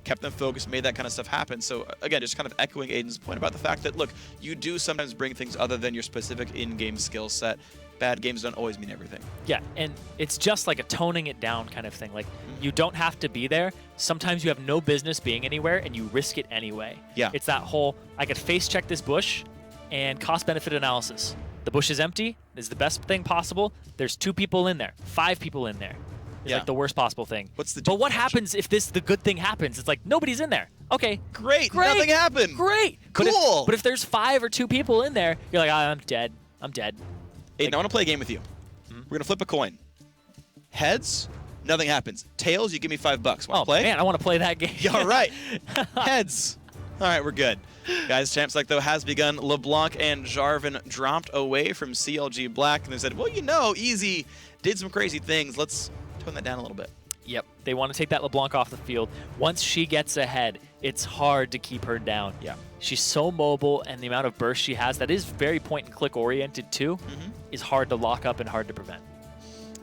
kept them focused, made that kind of stuff happen. So again, just kind of echoing Aiden's point about the fact that, look, you do sometimes bring things other than your specific in-game skill set. Bad games don't always mean everything. Yeah, and it's just like a toning it down kind of thing. Like, you don't have to be there. Sometimes you have no business being anywhere, and you risk it anyway. Yeah. It's that whole, I could face check this bush, and cost-benefit analysis. The bush is empty. This is the best thing possible. There's 2 people in there, 5 people in there. It's like the worst possible thing. But what happens if the good thing happens? It's like, nobody's in there. Okay. Great. Nothing happened. Great. Cool. But if there's 5 or 2 people in there, you're like, I'm dead. I'm dead. Aiden, I want to play a game with you. We're going to flip a coin. Heads, nothing happens. Tails, you give me $5. Want to play? Man, I want to play that game. Yeah, all right. Heads. All right, we're good. Guys, Champ Select, though, has begun. LeBlanc and Jarvan dropped away from CLG Black, and they said, well, you know, Easy did some crazy things. Let's tone that down a little bit. Yep. They want to take that LeBlanc off the field. Once she gets ahead, it's hard to keep her down. Yeah. She's so mobile, and the amount of burst she has, that is very point-and-click oriented too, is hard to lock up and hard to prevent.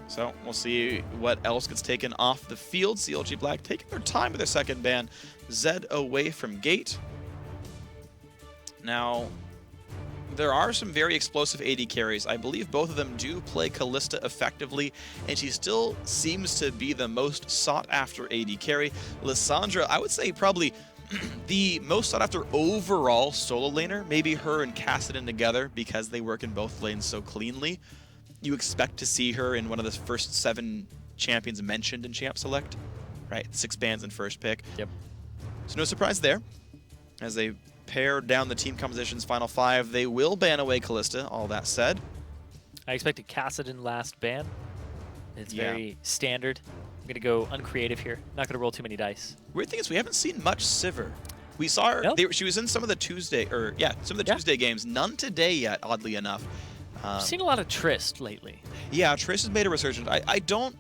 So we'll see what else gets taken off the field. CLG Black taking their time with their second ban. Zed away from Gate. Now, there are some very explosive AD carries. I believe both of them do play Kalista effectively, and she still seems to be the most sought-after AD carry. Lissandra, I would say probably the most sought-after overall solo laner. Maybe her and Kassadin together, because they work in both lanes so cleanly. You expect to see her in one of the first 7 champions mentioned in Champ Select, right? 6 bans in first pick. Yep. So no surprise there. As they pare down the team composition's final 5, they will ban away Kalista, all that said. I expected Kassadin last ban. It's very standard. I'm going to go uncreative here. Not going to roll too many dice. Weird thing is we haven't seen much Sivir. We saw her, she was in some of the Tuesday games. None today yet, oddly enough. I've seen a lot of Trist lately. Yeah, Trist has made a resurgence. I don't...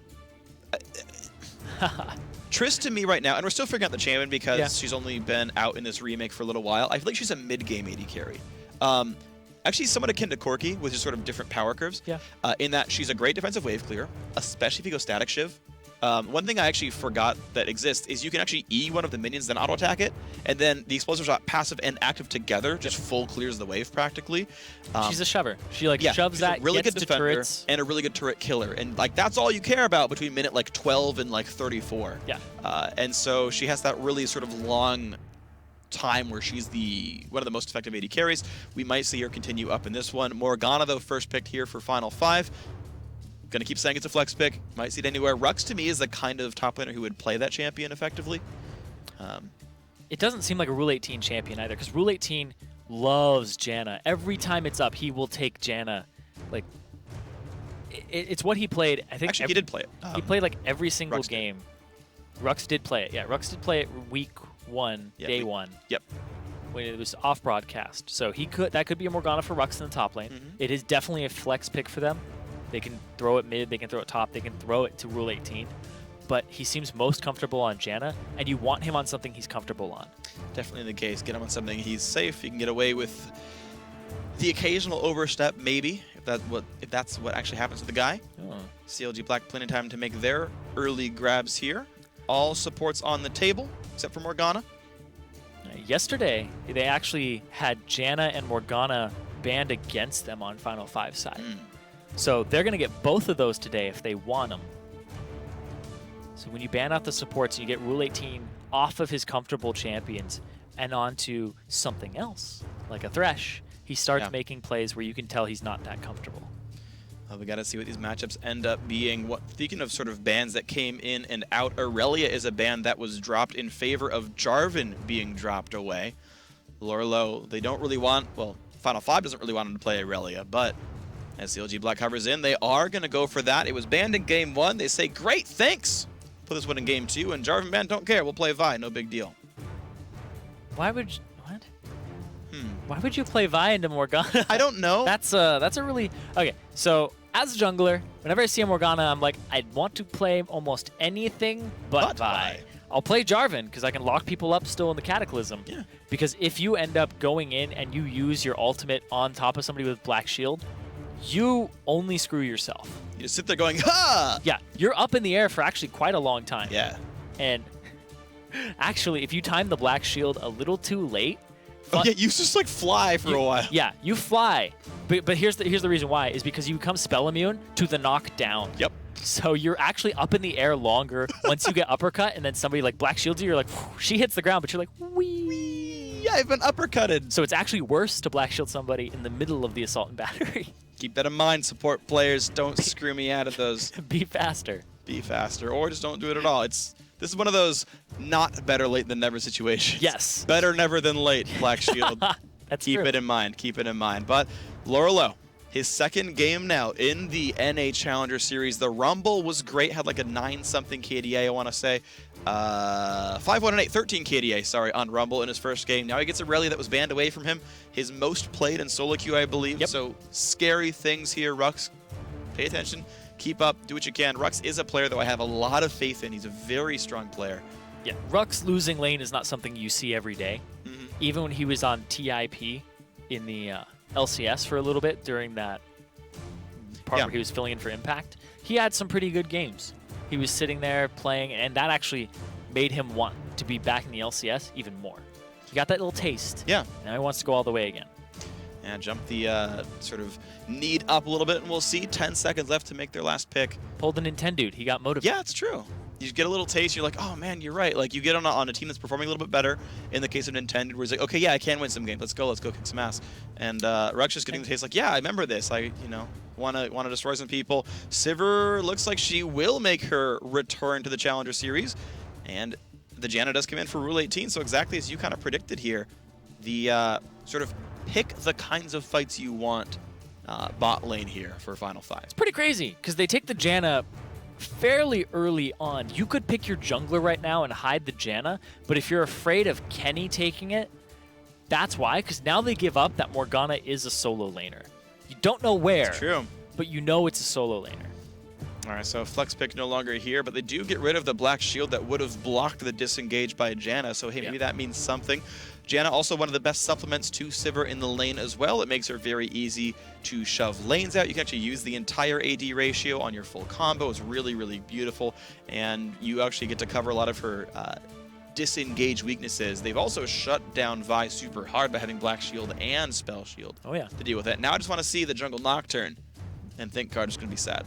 Trist to me right now, and we're still figuring out the champion because she's only been out in this remake for a little while. I feel like she's a mid-game AD carry. Actually, somewhat akin to Corki, with just sort of different power curves. Yeah. In that she's a great defensive wave clear, especially if you go static shiv. One thing I actually forgot that exists is you can actually E one of the minions, then auto-attack it, and then the explosive shot, passive and active together, just full clears the wave practically. She's a shover. She shoves that, a really gets good to defender, turrets. and a really good turret killer. And like that's all you care about between minute 12 and 34. Yeah. And so she has that really sort of long time where she's one of the most effective AD carries. We might see her continue up in this one. Morgana, though, first picked here for final 5. Gonna keep saying it's a flex pick. Might see it anywhere. Rux, to me, is the kind of top laner who would play that champion effectively. It doesn't seem like a Rule 18 champion either, because Rule 18 loves Janna. Every time it's up, he will take Janna. Like, it's what he played. I think actually he did play it. He played like every single Rux game. Rux did play it. Yeah, Rux did play it week 1, day 1. Yep. When it was off broadcast, so that could be a Morgana for Rux in the top lane. It is definitely a flex pick for them. They can throw it mid, they can throw it top, they can throw it to Rule 18. But he seems most comfortable on Janna, and you want him on something he's comfortable on. Definitely the case. Get him on something he's safe. He can get away with the occasional overstep, maybe, if that's what actually happens to the guy. CLG Black plenty of time to make their early grabs here. All supports on the table, except for Morgana. Yesterday, they actually had Janna and Morgana banned against them on Final 5 side. So they're going to get both of those today if they want them. So when you ban out the supports, you get Rule 18 off of his comfortable champions and onto something else, like a Thresh. He starts making plays where you can tell he's not that comfortable. We got to see what these matchups end up being. Speaking of sort of bans that came in and out, Aurelia is a ban that was dropped in favor of Jarvan being dropped away. Lorlo, they don't really want, well, Final 5 doesn't really want him to play Aurelia, but as CLG Black covers in, they are going to go for that. It was banned in Game 1. They say, great, thanks. Put this one in Game 2, and Jarvan ban, don't care. We'll play Vi, no big deal. Why would you, what? Why would you play Vi into Morgana? I don't know. That's a really, okay, so as a jungler, whenever I see a Morgana, I'm like, I'd want to play almost anything but Vi. I'll play Jarvan because I can lock people up still in the Cataclysm. Yeah. Because if you end up going in and you use your ultimate on top of somebody with Black Shield, you only screw yourself. You just sit there going, ha! Yeah, you're up in the air for actually quite a long time. Yeah. And Actually, if you time the Black Shield a little too late, Oh, yeah, you just like fly for a while. Yeah, you fly. But here's the reason why is because you become spell immune to the knockdown. Yep. So you're actually up in the air longer once you get uppercut, and then somebody like Black Shields you. You're like, whew, she hits the ground, but you're like, wee. Yeah, I've been uppercutted. So it's actually worse to Black Shield somebody in the middle of the assault and battery. Keep that in mind, support players. Don't screw me out of those. Be faster. Be faster, or just don't do it at all. This is one of those not better late than never situations. Yes. Better never than late, Black Shield. That's Keep true. it in mind. Keep it in mind. But Lorelo, his second game now in the NA Challenger Series. The Rumble was great. Had like a 9-something KDA, I want to say. 5-1-8, 13 KDA, sorry, on Rumble in his first game. Now he gets a rally that was banned away from him. His most played in solo queue, I believe. Yep. So scary things here, Rux. Pay attention. Keep up. Do what you can. Rux is a player, though, I have a lot of faith in. He's a very strong player. Yeah, Rux losing lane is not something you see every day. Mm-hmm. Even when he was on TIP in the LCS for a little bit during that part where he was filling in for Impact, he had some pretty good games. He was sitting there playing, and that actually made him want to be back in the LCS even more. He got that little taste. Yeah. Now he wants to go all the way again. And jump the sort of need up a little bit, and we'll see. 10 seconds left to make their last pick. Pulled a Nintendo. He got motivated. Yeah, it's true. You get a little taste, you're like, oh man, you're right. Like you get on a team that's performing a little bit better. In the case of Nintendo, where it's like, okay, yeah, I can win some games. Let's go kick some ass. And Rux just getting the taste, like, yeah, I remember this. I want to destroy some people. Sivir looks like she will make her return to the Challenger Series, and the Janna does come in for Rule 18. So exactly as you kind of predicted here, the sort of pick the kinds of fights you want bot lane here for Final 5. It's pretty crazy because they take the Janna fairly early on. You could pick your jungler right now and hide the Janna, but if you're afraid of Kenny taking it, that's why, because now they give up that Morgana is a solo laner. You don't know where, It's true. but you know it's a solo laner. All right, so flex pick no longer here, but they do get rid of the Black Shield that would have blocked the disengage by Janna, so hey, maybe that means something. Janna also one of the best supplements to Sivir in the lane as well. It makes her very easy to shove lanes out. You can actually use the entire AD ratio on your full combo. It's really, really beautiful, and you actually get to cover a lot of her disengage weaknesses. They've also shut down Vi super hard by having Black Shield and Spell Shield to deal with it. Now I just want to see the jungle Nocturne, and think Card is going to be sad.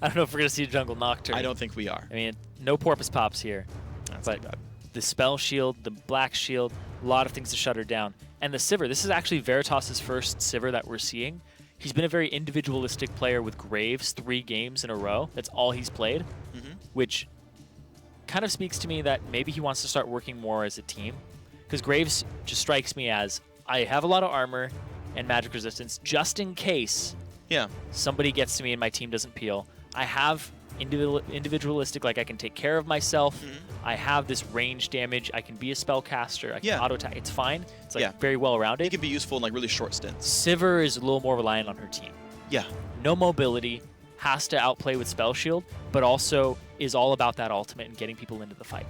I don't know if we're going to see a jungle Nocturne. I don't think we are. I mean, no Porpoise Pops here. That's but too bad. the Spell Shield, the Black Shield, a lot of things to shut her down. And the Sivir, this is actually Veritas' first Sivir that we're seeing. He's been a very individualistic player with Graves 3 games in a row. That's all he's played, which kind of speaks to me that maybe he wants to start working more as a team. Because Graves just strikes me as, I have a lot of armor and magic resistance just in case somebody gets to me and my team doesn't peel. I have individualistic, like I can take care of myself. I have this range damage. I can be a spellcaster. I can auto attack. It's fine. It's like very well rounded. It can be useful in like really short stints. Sivir is a little more reliant on her team. Yeah. No mobility, has to outplay with Spell Shield, but also is all about that ultimate and getting people into the fight.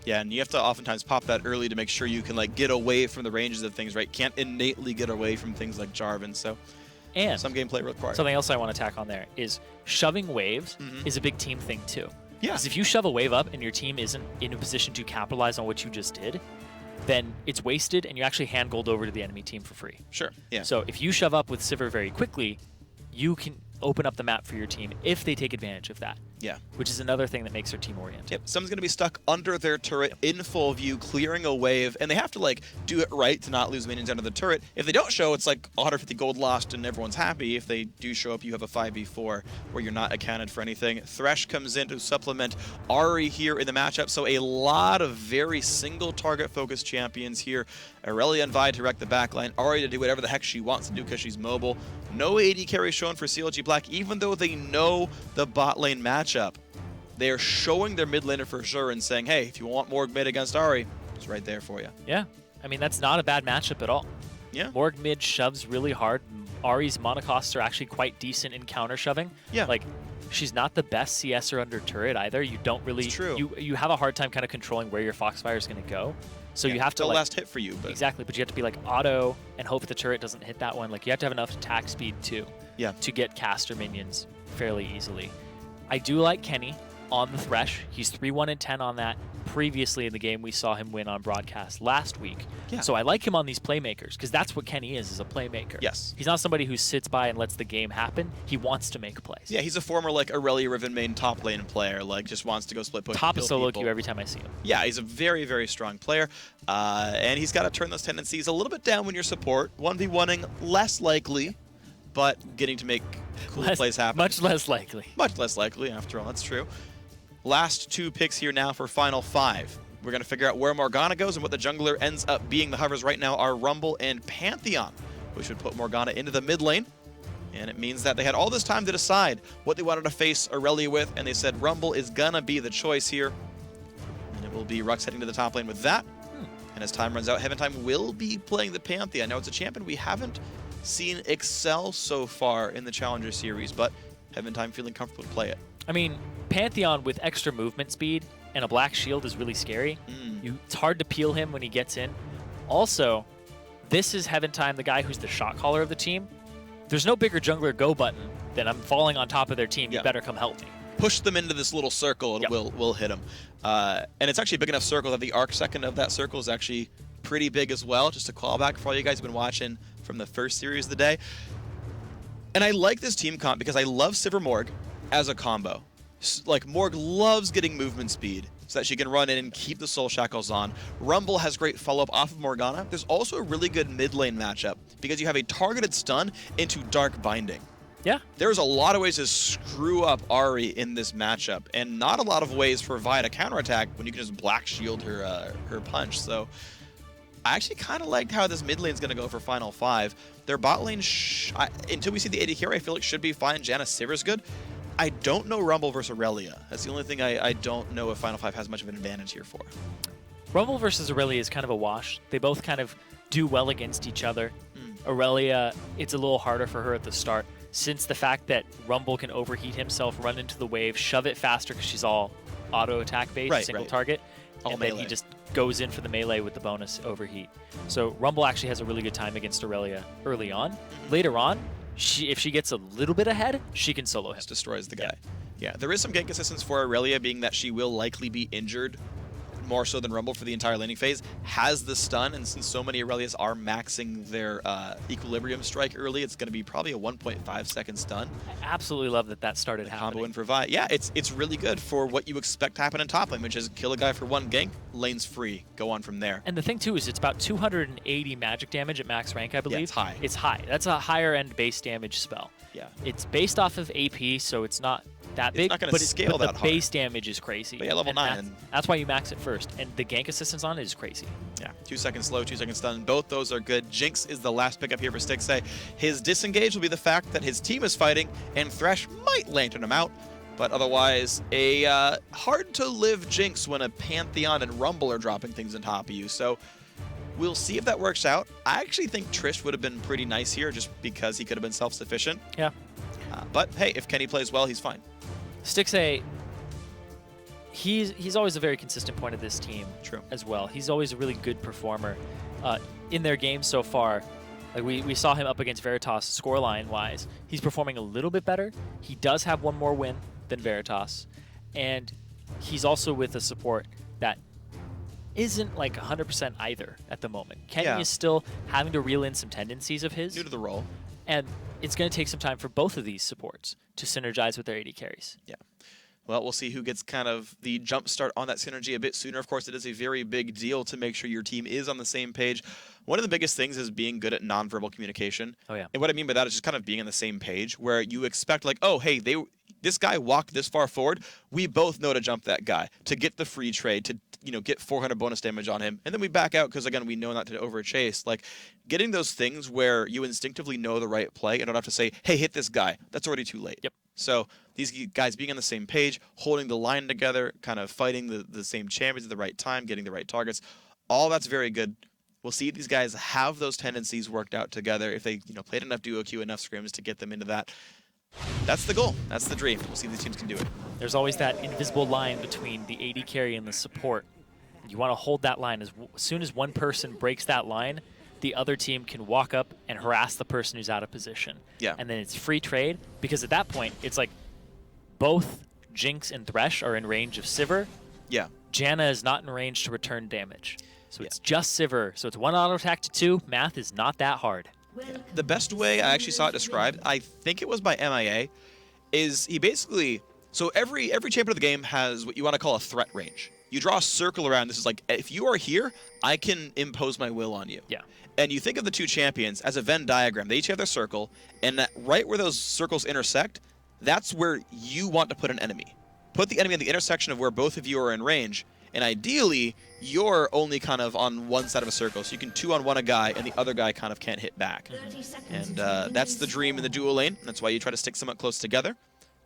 Yeah, and you have to oftentimes pop that early to make sure you can like get away from the ranges of things, right? Can't innately get away from things like Jarvan, so and some gameplay required. Something else I want to tack on there is shoving waves is a big team thing too. Yeah. Because if you shove a wave up and your team isn't in a position to capitalize on what you just did, then it's wasted and you actually hand gold over to the enemy team for free. Sure, yeah. So if you shove up with Sivir very quickly, you can open up the map for your team if they take advantage of that. Yeah. Which is another thing that makes their team oriented. Yep, someone's going to be stuck under their turret in full view, clearing a wave, and they have to like do it right to not lose minions under the turret. If they don't show, it's like 150 gold lost and everyone's happy. If they do show up, you have a 5v4 where you're not accounted for anything. Thresh comes in to supplement Ahri here in the matchup, so a lot of very single target focused champions here. Aurelia and Vi to wreck the backline, Ahri to do whatever the heck she wants to do because she's mobile. No AD carry shown for CLG Black, even though they know the bot lane matchup. They are showing their mid laner for sure and saying, hey, if you want Morg mid against Ahri, it's right there for you. Yeah. I mean, that's not a bad matchup at all. Yeah. Morg mid shoves really hard. Ahri's monocosts are actually quite decent in counter shoving. Yeah. Like, she's not the best CSer under turret either. You don't really... It's true. You have a hard time kind of controlling where your Foxfire is going to go. So you have to the like, last hit for you, but exactly. But you have to be like auto and hope the turret doesn't hit that one. Like you have to have enough attack speed too. Yeah. To get caster minions fairly easily. I do like Kenny. on the Thresh. He's 3-1-10 on that. Previously in the game, we saw him win on broadcast last week. Yeah. So I like him on these playmakers because that's what Kenny is a playmaker. Yes. He's not somebody who sits by and lets the game happen. He wants to make plays. Yeah, he's a former like Aurelia Riven main top lane player, like just wants to go split push. Top kill of solo people. queue every time I see him. Yeah, he's a very, very strong player, and he's got to turn those tendencies a little bit down when you're support. 1v1ing less likely, but getting to make cool plays happen. Much less likely. Much less likely, after all, that's true. Last 2 picks here now for Final 5. We're going to figure out where Morgana goes and what the jungler ends up being. The hovers right now are Rumble and Pantheon, which would put Morgana into the mid lane. And it means that they had all this time to decide what they wanted to face Aurelia with, and they said Rumble is going to be the choice here. And it will be Rux heading to the top lane with that. And as time runs out, Heaven Time will be playing the Pantheon. Now, it's a champion we haven't seen excel so far in the Challenger Series, but Heaven Time feeling comfortable to play it. I mean, Pantheon with extra movement speed and a black shield is really scary. It's hard to peel him when he gets in. Also, this is Heaven Time, the guy who's the shot caller of the team. There's no bigger jungler go button than I'm falling on top of their team. You better come help me. Push them into this little circle and we'll hit them. And it's actually a big enough circle that the arc second of that circle is actually pretty big as well. Just a callback for all you guys who've been watching from the first series of the day. And I like this team comp because I love Sivir Morg as a combo. Like, Morg loves getting movement speed so that she can run in and keep the soul shackles on. Rumble has great follow-up off of Morgana. There's also a really good mid lane matchup because you have a targeted stun into Dark Binding. Yeah. There's a lot of ways to screw up Ahri in this matchup, and not a lot of ways for Vi to counterattack when you can just black shield her punch. So I actually kind of liked how this mid lane's going to go for Final 5. Their bot lane, until we see the AD carry, I feel like should be fine. Janna Sivir's good. I don't know Rumble versus Aurelia. That's the only thing I don't know if Final 5 has much of an advantage here for. Rumble versus Aurelia is kind of a wash. They both kind of do well against each other. Aurelia, it's a little harder for her at the start, since the fact that Rumble can overheat himself, run into the wave, shove it faster because she's all auto attack based, single target, and then he just goes in for the melee with the bonus overheat. So Rumble actually has a really good time against Aurelia early on. Later on, if she gets a little bit ahead, she can solo him. Just destroys the guy. Yeah, there is some gank assistance for Aurelia, being that she will likely be injured more so than Rumble for the entire laning phase, has the stun, and since so many Aurelias are maxing their equilibrium strike early, it's going to be probably a 1.5 second stun. I absolutely love that started happening. Combo in for Vi. Yeah, it's really good for what you expect to happen in top lane, which is kill a guy for one gank, lane's free, go on from there. And the thing too is it's about 280 magic damage at max rank, I believe. Yeah, it's high. It's high. That's a higher end base damage spell. Yeah. It's based off of AP, so it's not that big, not gonna scale but that the hard. base damage is crazy. But yeah, level 9. That's why you max it first. And the gank assistance on it is crazy. Yeah, 2 seconds slow, 2 seconds stun. Both those are good. Jinx is the last pickup here for Stixxay. His disengage will be the fact that his team is fighting, and Thresh might lantern him out. But otherwise, a hard-to-live Jinx when a Pantheon and Rumble are dropping things on top of you. So we'll see if that works out. I actually think Trish would have been pretty nice here just because he could have been self-sufficient. Yeah. But hey, if Kenny plays well, he's fine. Stixxay, he's always a very consistent point of this team. True. As well. He's always a really good performer. In their games so far, like we saw him up against Veritas scoreline-wise. He's performing a little bit better. He does have one more win than Veritas. And he's also with a support that isn't like 100% either at the moment. Kenny is still having to reel in some tendencies of his. New to the role. And it's going to take some time for both of these supports to synergize with their AD carries. Yeah. Well, we'll see who gets kind of the jump start on that synergy a bit sooner. Of course, it is a very big deal to make sure your team is on the same page. One of the biggest things is being good at nonverbal communication. Oh, yeah. And what I mean by that is just kind of being on the same page, where you expect like, oh, hey, this guy walked this far forward. We both know to jump that guy, to get the free trade, to get 400 bonus damage on him. And then we back out because, again, we know not to overchase. Like, getting those things where you instinctively know the right play and don't have to say, hey, hit this guy. That's already too late. Yep. So these guys being on the same page, holding the line together, kind of fighting the same champions at the right time, getting the right targets, all that's very good. We'll see if these guys have those tendencies worked out together, if they played enough duo queue, enough scrims to get them into that. That's the goal. That's the dream. We'll see if these teams can do it. There's always that invisible line between the AD carry and the support. You want to hold that line. As soon as one person breaks that line, the other team can walk up and harass the person who's out of position. Yeah. And then it's free trade, because at that point, it's like both Jinx and Thresh are in range of Sivir, Yeah. Janna is not in range to return damage. So it's just Sivir. So it's 1 auto attack to 2. Math is not that hard. The best way I actually saw it described, I think it was by MIA, is he basically, so every champion of the game has what you want to call a threat range. You draw a circle around. This is like, if you are here, I can impose my will on you. Yeah. And you think of the two champions as a Venn diagram. They each have their circle, and right where those circles intersect, that's where you want to put an enemy. Put the enemy at the intersection of where both of you are in range, and ideally, you're only kind of on one side of a circle, so you can 2-on-1 a guy, and the other guy kind of can't hit back. And that's the dream in the duo lane. That's why you try to stick somewhat close together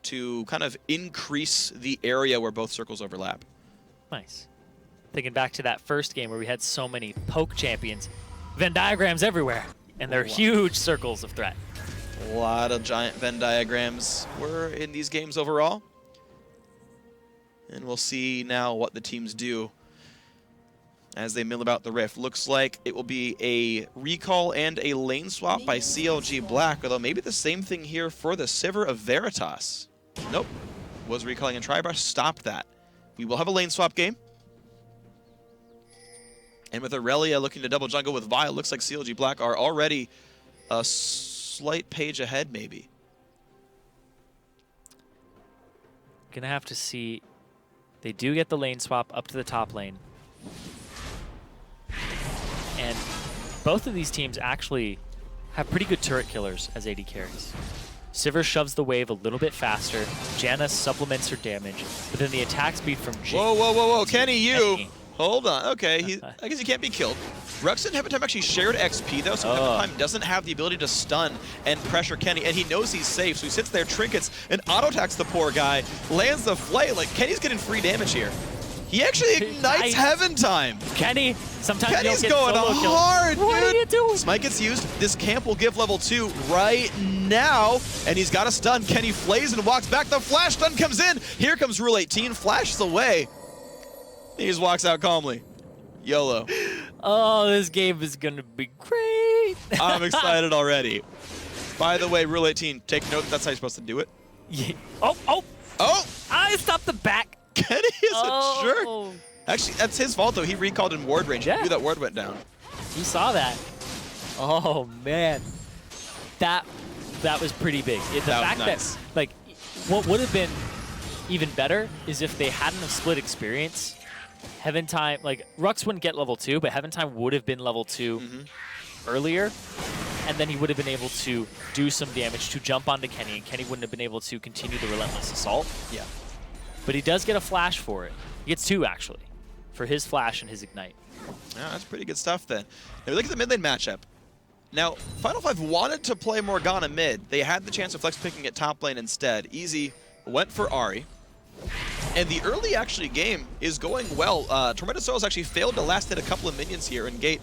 to kind of increase the area where both circles overlap. Nice. Thinking back to that first game where we had so many poke champions, Venn diagrams everywhere, and they're huge circles of threat. A lot of giant Venn diagrams were in these games overall. And we'll see now what the teams do as they mill about the rift. Looks like it will be a recall and a lane swap by CLG Black, although maybe the same thing here for the Sivir of Veritas. Nope. Was recalling and Tribrush. Stopped that. We will have a lane swap game. And with Aurelia looking to double jungle with Vi, looks like CLG Black are already a slight page ahead, maybe. Gonna have to see. They do get the lane swap up to the top lane. And both of these teams actually have pretty good turret killers as AD carries. Sivir shoves the wave a little bit faster. Janna supplements her damage. But then the attack speed from Jinx. Whoa, whoa, whoa, whoa. Kenny, you. Hold on. Okay, I guess he can't be killed. Rux and Heaventime actually shared XP, though, so Heaventime doesn't have the ability to stun and pressure Kenny, and he knows he's safe, so he sits there, trinkets, and auto-attacks the poor guy, lands the flail. Like, Kenny's getting free damage here. He actually ignites Heaventime. Kenny, sometimes Kenny's you don't get going solo hard, kills. What are you doing? Smite gets used. This camp will give level 2 right now, and he's got a stun. Kenny flays and walks back. The flash stun comes in. Here comes Rule 18, flashes away. He just walks out calmly. YOLO. Oh, this game is going to be great. I'm excited already. By the way, Rule 18, take note that's how you're supposed to do it. Yeah. Oh! I stopped the back. Kenny is a jerk. Actually, that's his fault, though. He recalled in ward range. He knew that ward went down. You saw that. Oh, man. That was pretty big. The fact that, like, what would have been even better is if they hadn't have split experience. Heaventime, like, Rux wouldn't get level 2, but Heaventime would have been level 2 earlier, and then he would have been able to do some damage to jump onto Kenny, and Kenny wouldn't have been able to continue the relentless assault. Yeah. But he does get a flash for it. He gets 2, actually, for his flash and his ignite. Yeah, that's pretty good stuff, then. Now, we look at the mid lane matchup. Now, Final 5 wanted to play Morgana mid. They had the chance of flex picking at top lane instead. Easy went for Ahri. And the early, actually, game is going well. Tormented Soils actually failed to last hit a couple of minions here in Gate,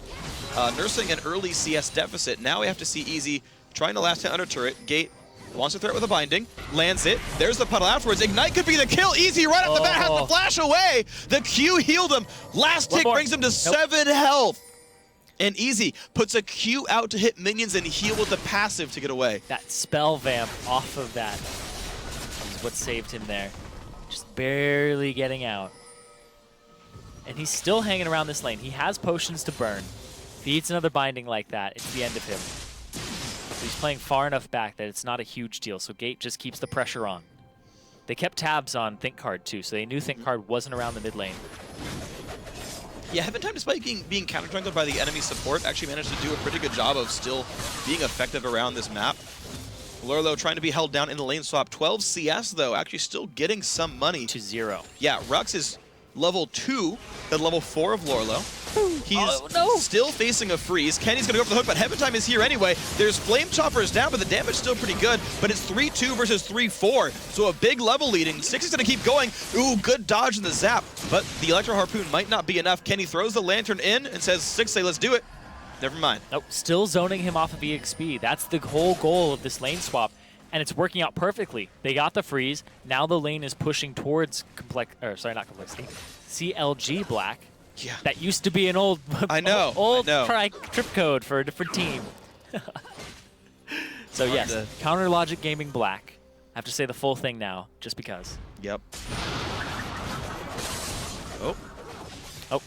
nursing an early CS deficit. Now we have to see Easy trying to last hit under turret. Gate wants to threat with a binding, lands it. There's the puddle afterwards. Ignite could be the kill. Easy right off the bat has the flash away. The Q healed him. Last tick brings him to 7 health. And Easy puts a Q out to hit minions and heal with the passive to get away. That spell vamp off of that is what saved him there. Just barely getting out. And he's still hanging around this lane. He has potions to burn. If he eats another binding like that, it's the end of him. But he's playing far enough back that it's not a huge deal, so Gate just keeps the pressure on. They kept tabs on Think Card too, so they knew Think Card wasn't around the mid lane. Yeah, Heaventime, despite being counter-jungled by the enemy support, actually managed to do a pretty good job of still being effective around this map. Lurlo trying to be held down in the lane swap. 12 CS, though, actually still getting some money. To 0. Yeah, Rux is level 2 at level 4 of Lurlo. He's still facing a freeze. Kenny's going to go for the hook, but Heaventime is here anyway. There's Flame Choppers down, but the damage is still pretty good. But it's 3-2 versus 3-4, so a big level leading. Six is going to keep going. Ooh, good dodge in the zap, but the Electro Harpoon might not be enough. Kenny throws the lantern in and says, Six, say, let's do it. Never mind. Nope, still zoning him off of EXP. That's the whole goal of this lane swap, and it's working out perfectly. They got the freeze. Now the lane is pushing towards CLG Black. Yeah. That used to be an old trip code for a different team. So yes, Counter Logic Gaming Black have to say the full thing now, just because. Yep. Oh. Oh.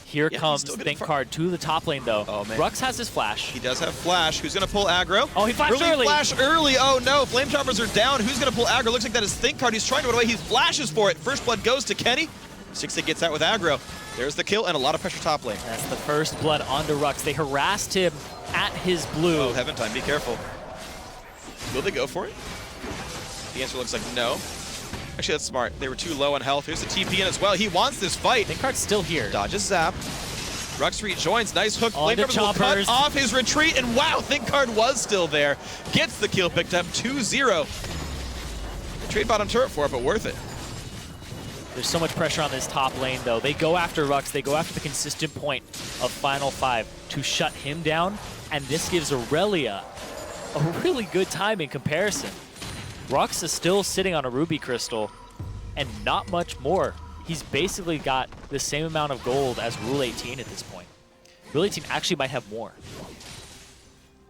Here Yeah, comes he's still getting Thinkcard to the top lane, though. Oh, man. Rux has his flash. He does have flash. Who's going to pull aggro? Oh, he flashed early. Flash early. Oh, no. Flame Choppers are down. Who's going to pull aggro? Looks like that is Thinkcard. He's trying to run away. He flashes for it. First blood goes to Kenny. 6-8 gets out with aggro. There's the kill and a lot of pressure top lane. That's the first blood onto Rux. They harassed him at his blue. Oh, Heaven Time. Be careful. Will they go for it? The answer looks like no. Actually, that's smart. They were too low on health. Here's the TP in as well. He wants this fight. Thinkcard's still here. Dodges zap. Rux rejoins. Nice hook. On Flame the Choppers will cut choppers. off his retreat. And wow, Thinkcard was still there. Gets the kill picked up. 2-0. Trade bottom turret for it, but worth it. There's so much pressure on this top lane, though. They go after Rux. They go after the consistent point of Final 5 to shut him down. And this gives Aurelia a really good time in comparison. Rux is still sitting on a Ruby Crystal and not much more. He's basically got the same amount of gold as Rule 18 at this point. Rule 18 actually might have more.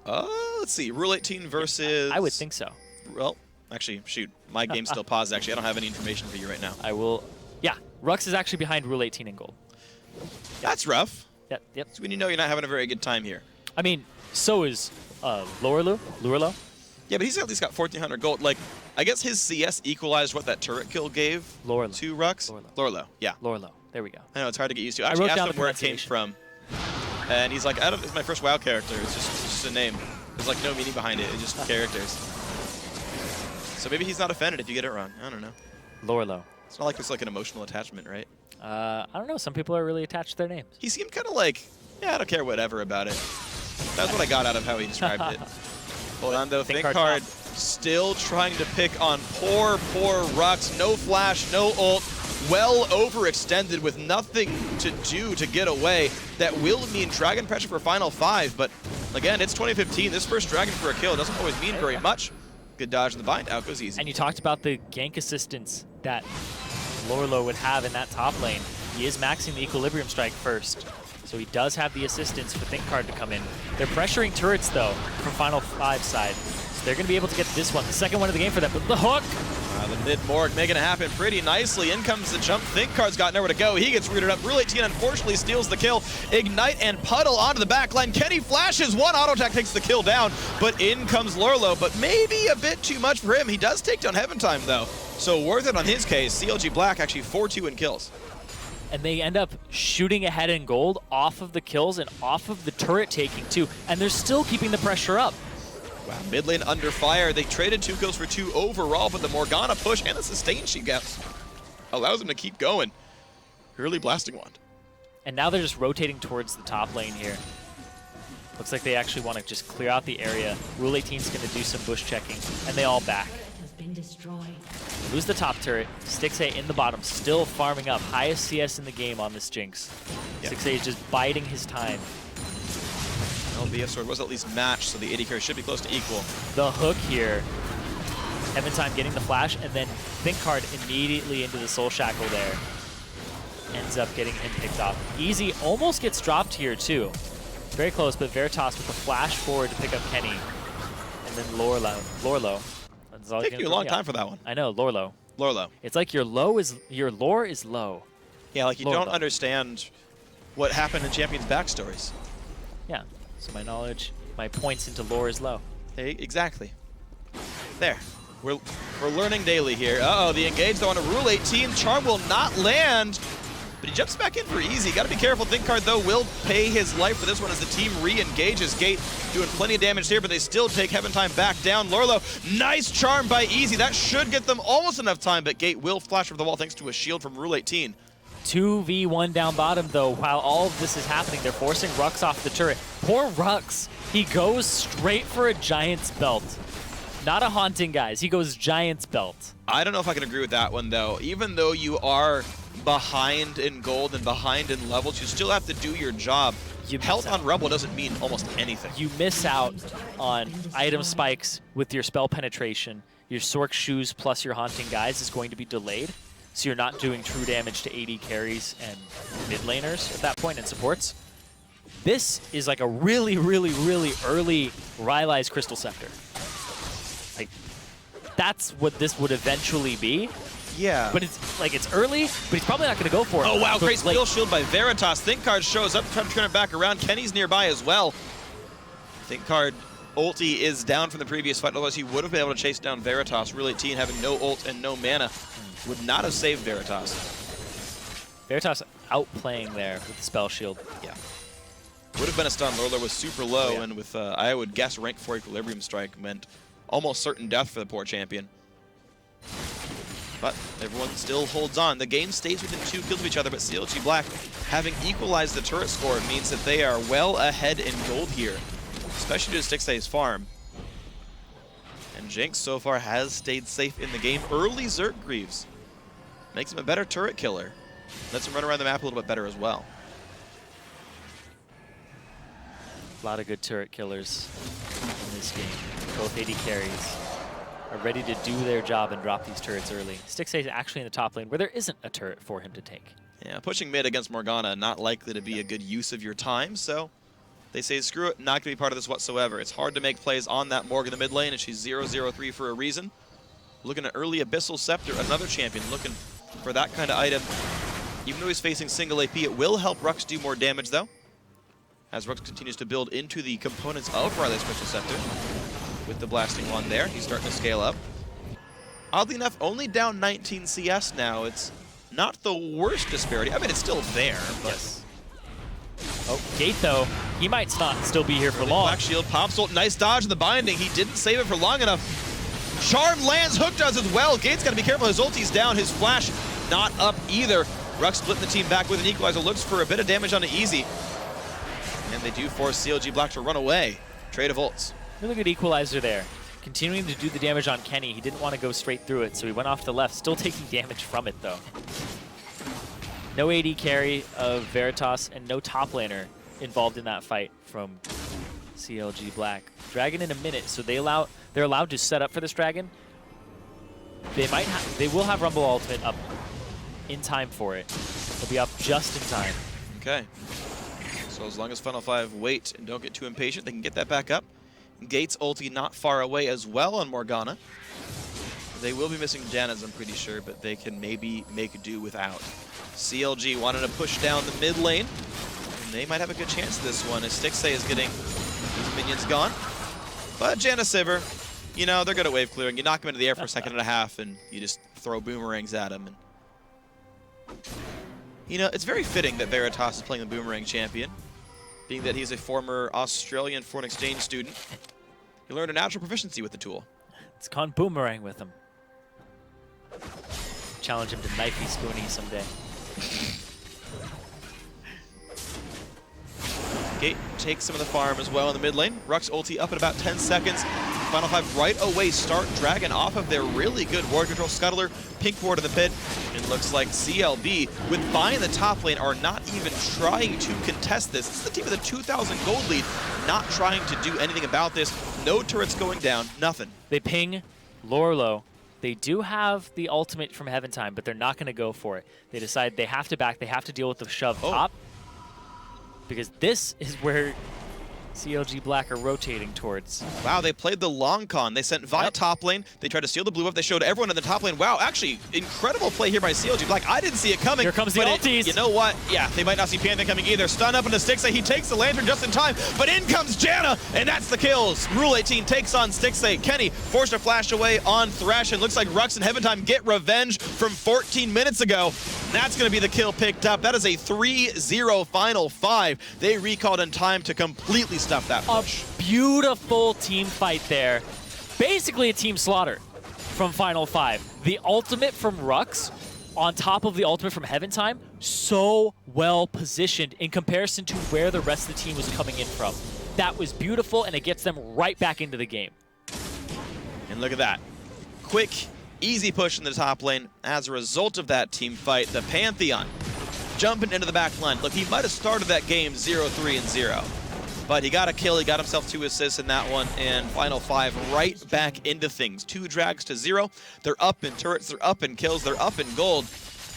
Let's see. Rule 18 versus... I would think so. Well, actually, shoot. My game's still paused, actually. I don't have any information for you right now. I will... Yeah, Rux is actually behind Rule 18 in gold. That's rough. Yep. It's when you know you're not having a very good time here. I mean, so is Lurlo. Yeah, but he's at least got 1,400 gold. Like, I guess his CS equalized what that turret kill gave Lorlo. to Rux. Lorlo, yeah. Lorlo, there we go. I know, it's hard to get used to. I I actually wrote asked down him the where it came pronunciation. from. And he's like, it's my first WoW character. It's just a name. There's like no meaning behind it. It's just characters. So maybe he's not offended if you get it wrong. I don't know. Lorlo. It's not like it's like an emotional attachment, right? I don't know. Some people are really attached to their names. He seemed kind of like, yeah, I don't care whatever about it. That's what I got out of how he described it. Hold on, though. Thinkcard still trying to pick on poor Rux. No flash, no ult. Well overextended with nothing to do to get away. That will mean Dragon pressure for Final 5, but again, it's 2015. This first Dragon for a kill doesn't always mean very much. Good dodge in the bind. Out goes easy. And you talked about the gank assistance that Lorlo would have in that top lane. He is maxing the Equilibrium Strike first, so he does have the assistance for Thinkcard to come in. They're pressuring turrets, though, from Final 5 side. So they're going to be able to get this one, the second one of the game for them. But the hook! The mid-morg making it happen pretty nicely. In comes the jump. Thinkcard's got nowhere to go. He gets rooted up. Rule 18 unfortunately steals the kill. Ignite and Puddle onto the back line. Kenny flashes. One auto attack takes the kill down, but in comes Lorlo. But maybe a bit too much for him. He does take down Heaven Time, though. So worth it on his case. CLG Black actually 4-2 in kills. And they end up shooting ahead in gold off of the kills and off of the turret taking, too. And they're still keeping the pressure up. Wow, mid lane under fire. They traded 2 kills for 2 overall, but the Morgana push and the sustain she gets allows them to keep going. Early Blasting Wand. And now they're just rotating towards the top lane here. Looks like they actually want to just clear out the area. Rule 18 is going to do some bush checking, and they all back. Has been destroyed. Lose the top turret. 6A in the bottom, still farming up. Highest CS in the game on this Jinx. Yeah. 6A is just biding his time. LBF sword was at least matched, so the AD carry should be close to equal. The hook here. Heaven Time getting the flash, and then Thinkcard immediately into the Soul Shackle there. Ends up getting him picked off. Easy almost gets dropped here, too. Very close, but Veritas with the flash forward to pick up Kenny. And then Lorlo. That's all Took you a long time for that one. I know, Lorlo. It's like your lore is low. Yeah, like you Lorlo. don't understand what happened in Champions' backstories. Yeah. So my knowledge, my points into lore is low. Hey, exactly. There. We're learning daily here. Uh-oh, the engage though on a Rule 18. Charm will not land, but he jumps back in for easy. Got to be careful. Thinkcard, though, will pay his life for this one as the team re-engages. Gate doing plenty of damage here, but they still take Heaven Time back down. Lorlo, nice charm by Easy. That should get them almost enough time, but Gate will flash over the wall thanks to a shield from Rule 18. 2v1 down bottom, though. While all of this is happening, they're forcing Rux off the turret. Poor Rux. He goes straight for a Giant's Belt. Not a Haunting, guys. He goes Giant's Belt. I don't know if I can agree with that one, though. Even though you are behind in gold and behind in levels, you still have to do your job. Health on Rebel doesn't mean almost anything. You miss out on item spikes with your spell penetration. Your Sork shoes plus your Haunting guys is going to be delayed. So you're not doing true damage to AD carries and mid laners at that point and supports. This is like a really, really, really early Rylai's Crystal Scepter. Like, that's what this would eventually be. Yeah. But it's like it's early, but he's probably not going to go for it. Oh, wow. So Great it's late. skill shield by Veritas. ThinkCard shows up, trying to turn it back around. Kenny's nearby as well. ThinkCard ulti is down from the previous fight, otherwise he would have been able to chase down Veritas. Really, Teen having no ult and no mana would not have saved Veritas. Veritas outplaying there with the spell shield. Yeah. Would have been a stun. Lorlo was super low, and with, I would guess, rank 4 Equilibrium Strike meant almost certain death for the poor champion. But everyone still holds on. The game stays within 2 kills of each other, but CLG Black, having equalized the turret score, means that they are well ahead in gold here, especially to Stixay's farm. And Jinx so far has stayed safe in the game. Early Zerg Greaves makes him a better turret killer. Lets him run around the map a little bit better as well. A lot of good turret killers in this game. Both AD carries are ready to do their job and drop these turrets early. Stixay is actually in the top lane where there isn't a turret for him to take. Yeah, pushing mid against Morgana, not likely to be a good use of your time, so they say screw it, not going to be part of this whatsoever. It's hard to make plays on that Morg in the mid lane, and she's 0-0-3 for a reason. Looking at early Abyssal Scepter, another champion looking for that kind of item. Even though he's facing single AP, it will help Rux do more damage, though, as Rux continues to build into the components of Riley's Crystal Scepter. With the blasting one there, he's starting to scale up. Oddly enough, only down 19 CS now. It's not the worst disparity. I mean, it's still there, but... Yes. Oh, Gate, though, he might not still be here for long. Black Shield, pops ult, nice dodge in the binding. He didn't save it for long enough. Charm lands, Hook does as well. Gate's got to be careful. His ulti's down, his flash not up either. Rux splitting the team back with an equalizer, looks for a bit of damage on it easy. And they do force CLG Black to run away. Trade of ults. Really good equalizer there. Continuing to do the damage on Kenny. He didn't want to go straight through it, so he went off to the left. Still taking damage from it, though. No AD carry of Veritas and no top laner involved in that fight from CLG Black. Dragon in a minute, so they're allowed to set up for this dragon. They will have Rumble Ultimate up in time for it. They'll be up just in time. Okay. So as long as Final 5 wait and don't get too impatient, they can get that back up. Gates ulti not far away as well on Morgana. They will be missing Janaz, I'm pretty sure, but they can maybe make do without. CLG wanted to push down the mid lane, and they might have a good chance this one as Stixay is getting his minions gone. But Janaz Sivir, you know, they're good at wave clearing. You knock them into the air for a second and a half, and you just throw boomerangs at them. And you know, it's very fitting that Veritas is playing the Boomerang champion, being that he's a former Australian foreign exchange student. He learned a natural proficiency with the tool. It's gone Boomerang with him. Challenge him to knifey spoony someday. Gate takes some of the farm as well in the mid lane. Rux ulti up in about 10 seconds. Final 5 right away start Dragon off of their really good ward control. Scuttler, pink ward in the pit. It looks like CLB, with Bai in the top lane, are not even trying to contest this. This is the team with a 2,000 gold lead, not trying to do anything about this. No turrets going down, nothing. They ping Lorlo. They do have the ultimate from Heaven Time, but they're not going to go for it. They decide they have to back, they have to deal with the shove top. Because this is where CLG Black are rotating towards. Wow, they played the long con. They sent Vi top lane. They tried to steal the blue buff. They showed everyone in the top lane. Wow, actually, incredible play here by CLG Black. I didn't see it coming. Here comes the ultis. You know what? Yeah, they might not see Panther coming either. Stun up into Stixay. He takes the lantern just in time, but in comes Janna, and that's the kills. Rule 18 takes on Stixay. Kenny forced a flash away on Thresh, and looks like Rux and Heaven Time get revenge from 14 minutes ago. That's going to be the kill picked up. That is a 3-0 Final 5. They recalled in time to completely stuff that push. A beautiful team fight there. Basically a team slaughter from Final 5. The ultimate from Rux on top of the ultimate from Heaven Time, so well positioned in comparison to where the rest of the team was coming in from. That was beautiful, and it gets them right back into the game. And look at that. Quick, easy push in the top lane. As a result of that team fight, the Pantheon jumping into the back line. Look, he might have started that game 0-3-0, but he got a kill. He got himself 2 assists in that one, and Final 5 right back into things. 2 drags to 0. They're up in turrets, they're up in kills, they're up in gold.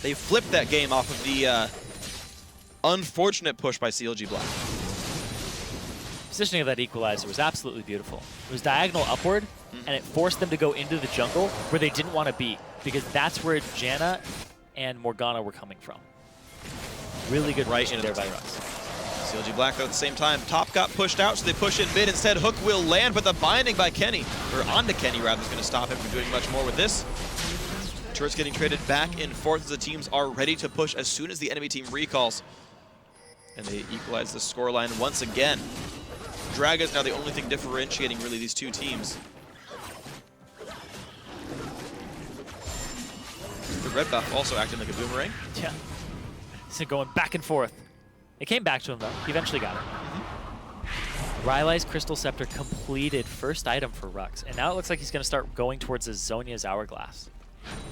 They flipped that game off of the unfortunate push by CLG Black. Positioning of that equalizer was absolutely beautiful. It was diagonal upward, and it forced them to go into the jungle where they didn't want to be, because that's where Janna and Morgana were coming from. Really good Right position into there the by team. Rux. CLG Black, though, at the same time. Top got pushed out, so they push in mid. Instead, Hook will land, but the binding by Kenny, or onto Kenny, rather, is going to stop him from doing much more with this. Turrets getting traded back and forth as the teams are ready to push as soon as the enemy team recalls. And they equalize the scoreline once again. Draga is now the only thing differentiating, really, these two teams. The red buff also acting like a boomerang. Yeah. So going back and forth. It came back to him, though. He eventually got it. Rylai's Crystal Scepter completed first item for Rux, and now it looks like he's going to start going towards his Zhonya's Hourglass.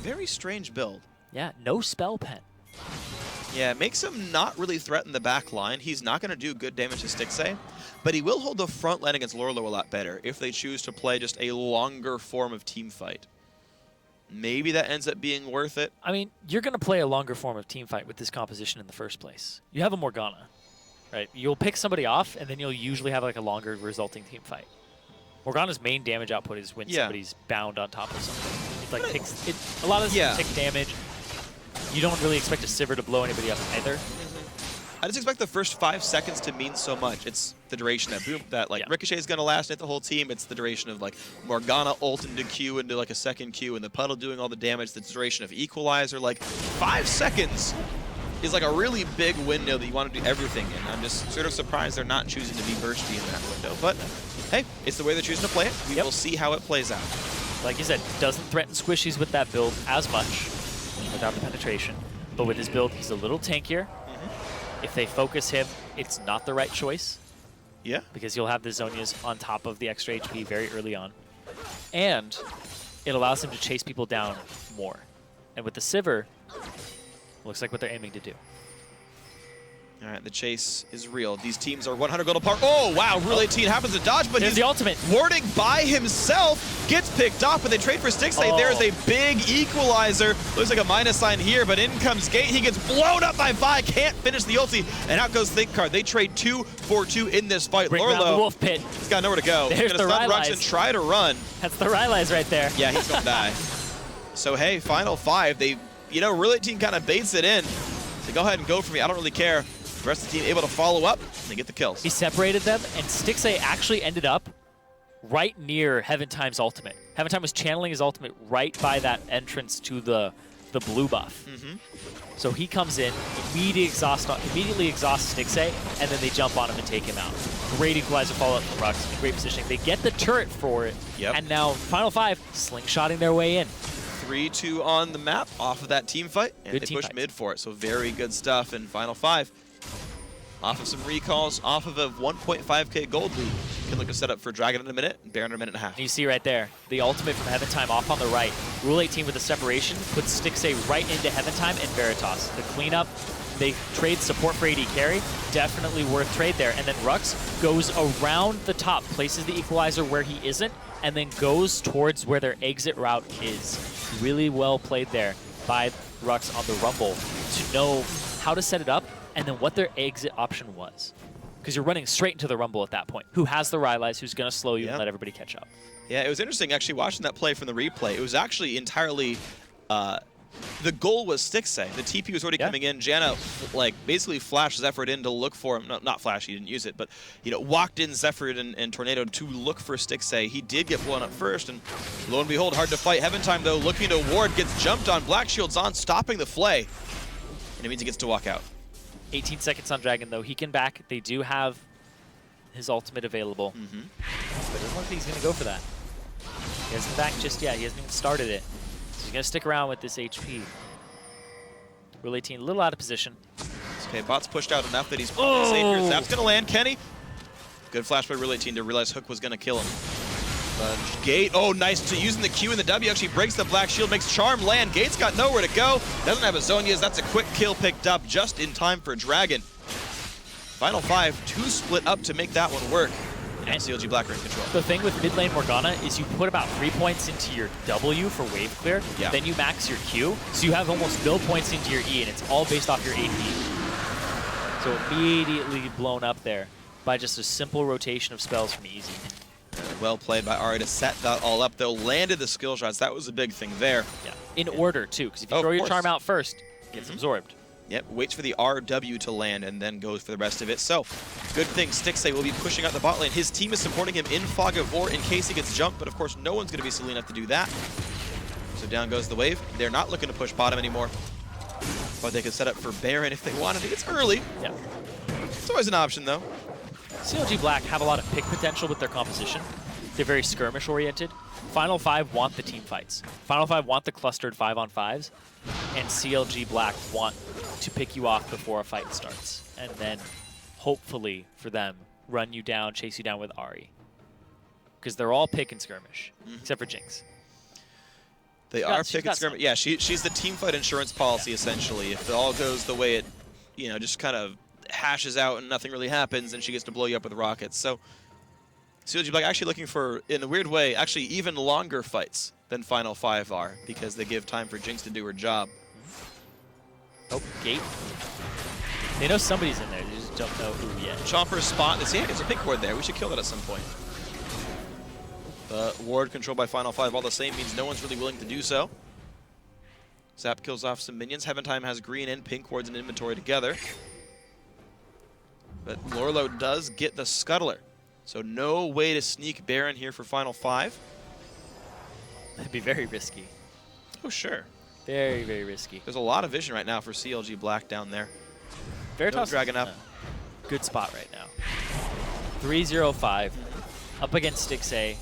Very strange build. Yeah, no spell pen. Yeah, it makes him not really threaten the back line. He's not going to do good damage to Stixxay, but he will hold the front line against Lorlo a lot better if they choose to play just a longer form of team fight. Maybe that ends up being worth it. I mean, you're going to play a longer form of team fight with this composition in the first place. You have a Morgana, right? You'll pick somebody off, and then you'll usually have like a longer resulting team fight. Morgana's main damage output is when somebody's bound on top of something. It like takes it. A lot of this take damage. You don't really expect a Sivir to blow anybody up either. I just expect the first 5 seconds to mean so much. It's the duration that Ricochet is going to last and hit the whole team. It's the duration of like Morgana ult into Q into like a second Q and the puddle doing all the damage. The duration of Equalizer. Like 5 seconds is like a really big window that you want to do everything in. I'm just sort of surprised they're not choosing to be bursty in that window. But hey, it's the way they're choosing to play it. We will see how it plays out. Like you said, doesn't threaten squishies with that build as much without the penetration. But with his build, he's a little tankier. If they focus him, it's not the right choice. Yeah. Because you'll have the Zhonya's on top of the extra HP very early on. And it allows him to chase people down more. And with the Sivir, looks like what they're aiming to do. All right, the chase is real. These teams are 100 gold apart. Oh, wow, Rule 18 happens to dodge, but he's the ultimate. Warding by himself, gets picked off, but they trade for Stixxay. There's a big equalizer. Looks like a minus sign here, but in comes Gate. He gets blown up by Vi, can't finish the ulti, and out goes Think Card. They trade 2 for 2 in this fight. Bring down the Wolf Pit. He's got nowhere to go. There's He's gonna stun Rux and try to run. That's the Rylai's right there. Yeah, he's gonna die. So hey, final 5. They, Rule 18 kind of baits it in. So go ahead and go for me. I don't really care. The rest of the team able to follow up and get the kills. He separated them, and Stixxay actually ended up right near Heaven Time's ultimate. Heaven Time was channeling his ultimate right by that entrance to the blue buff. So he comes in, immediately exhausts Stixxay, and then they jump on him and take him out. Great equalizer follow-up from Rux, in great positioning. They get the turret for it, and now final 5, slingshotting their way in. 3-2 on the map off of that team fight, and they push mid for it. So very good stuff in final 5. Off of some recalls, off of a 1.5k gold lead. Can look to set up for Dragon in a minute, and Baron in a minute and a half. You see right there, the ultimate from Heaven Time off on the right. Rule 18 with the separation puts Stixxay right into Heaven Time and Veritas. The cleanup, they trade support for AD carry. Definitely worth trade there. And then Rux goes around the top, places the equalizer where he isn't, and then goes towards where their exit route is. Really well played there by Rux on the Rumble to know how to set it up and then what their exit option was. Because you're running straight into the Rumble at that point. Who has the Rylai's, who's going to slow you and let everybody catch up. Yeah, it was interesting actually watching that play from the replay. It was actually entirely, the goal was Stixxay. The TP was already coming in. Janna, basically flashed Zephyr in to look for him. No, not flash, he didn't use it, but, walked in Zephyr and Tornado to look for Stixxay. He did get blown up first, and lo and behold, hard to fight. Heaven Time, though, looking to ward, gets jumped on. Black Shield's on, stopping the flay. And it means he gets to walk out. 18 seconds on Dragon, though. He can back. They do have his ultimate available. But it doesn't look like he's going to go for that. He hasn't backed just yet. He hasn't even started it. So he's going to stick around with this HP. Rule 18, a little out of position. Okay, bot's pushed out enough that he's probably safe here. That's going to land. Kenny. Good flash by Rule 18 to realize Hook was going to kill him. Gate, nice. Using the Q and the W actually breaks the Black Shield, makes Charm land. Gate's got nowhere to go. Doesn't have a Zhonya's. That's a quick kill picked up just in time for Dragon. Final 5, 2 split up to make that one work. And CLG Black are in control. The thing with mid lane Morgana is you put about 3 points into your W for wave clear, then you max your Q, so you have almost no points into your E, and it's all based off your AP. So immediately blown up there by just a simple rotation of spells from Easy. Well played by Ari to set that all up, though. Landed the skill shots. That was a big thing there. Yeah, in order, too, because if you throw your charm out first, it gets absorbed. Yep, waits for the RW to land and then goes for the rest of it. So, good thing Stixay will be pushing out the bot lane. His team is supporting him in Fog of War in case he gets jumped, but of course no one's going to be silly enough to do that. So down goes the wave. They're not looking to push bottom anymore, but they could set up for Baron if they wanted. It's early. Yeah. It's always an option, though. CLG Black have a lot of pick potential with their composition. They're very skirmish-oriented. Final 5 want the team fights. Final 5 want the clustered 5-on-5s, and CLG Black want to pick you off before a fight starts, and then, hopefully, for them, run you down, chase you down with Ari. Because they're all pick and skirmish, except for Jinx. They are pick and skirmish. Yeah, she's the team fight insurance policy, essentially. If it all goes the way it, just kind of hashes out and nothing really happens, then she gets to blow you up with rockets. So CLG Black actually looking for, in a weird way, actually even longer fights than Final 5 are, because they give time for Jinx to do her job. Oh, gate. They know somebody's in there, they just don't know who yet. Chomper's spot. They see, hey, there's a pink ward there. We should kill that at some point. Ward controlled by Final 5 all the same means no one's really willing to do so. Zap kills off some minions. Heaventime has green and pink wards in inventory together. But Lorlo does get the Scuttler. So no way to sneak Baron here for Final 5. That'd be very risky. Oh, sure. Very, very risky. There's a lot of vision right now for CLG Black down there. Veritas Dragon up. Good spot right now. 3-0-5. Up against Stixay.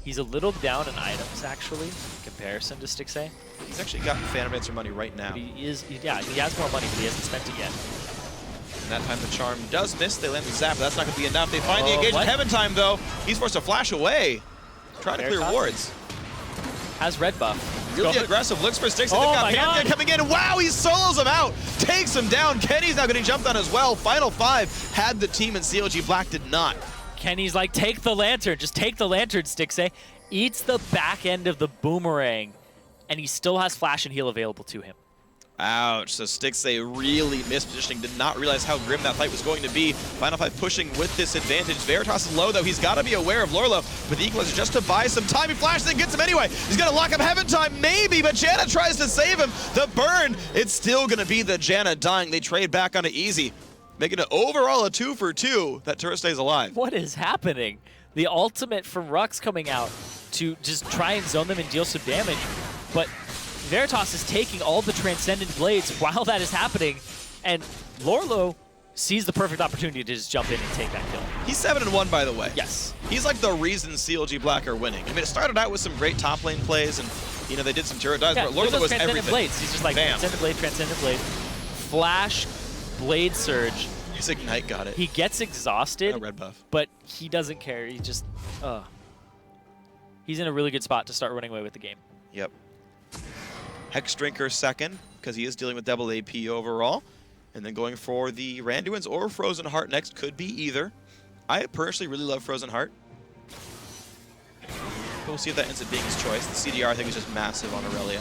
He's a little down in items, actually, in comparison to Stixay. He's actually got Phantom Dancer money right now. But he has more money, but he hasn't spent it yet. And that time the charm does miss. They land the zap, but that's not going to be enough. They find the engagement. Heaventime, though. He's forced to flash away. Trying to clear wards. Has red buff. Really aggressive. Looks for Stixay. Oh, They've got Pantheon coming in. Wow, he solos him out. Takes him down. Kenny's now getting jumped on as well. Final 5 had the team, and CLG Black did not. Kenny's like, take the lantern. Just take the lantern, Stixay. Eats the back end of the boomerang, and he still has flash and heal available to him. Ouch. So Stixay really mispositioning. Did not realize how grim that fight was going to be. Final 5 pushing with this advantage. Veritas is low, though. He's got to be aware of Lorlo. But the equalizer just to buy some time. He flashes and gets him anyway. He's going to lock up Heaventime, maybe, but Janna tries to save him. The burn. It's still going to be the Janna dying. They trade back onto easy, making it overall a 2 for 2. That turret stays alive. What is happening? The ultimate from Rux coming out to just try and zone them and deal some damage. But Veritas is taking all the Transcendent Blades while that is happening, and Lorlo sees the perfect opportunity to just jump in and take that kill. He's 7-1, by the way. Yes. He's like the reason CLG Black are winning. I mean, it started out with some great top lane plays, and they did some turret dives, but Lorlo was everything. Blades. He's just like, bam. Transcendent Blade. Flash, Blade Surge. His Ignite got it. He gets exhausted, red buff. But he doesn't care. He just, he's in a really good spot to start running away with the game. Yep. Hex Drinker second, because he is dealing with double AP overall. And then going for the Randuin's or Frozen Heart next, could be either. I personally really love Frozen Heart. We'll see if that ends up being his choice. The CDR, I think, is just massive on Aurelia.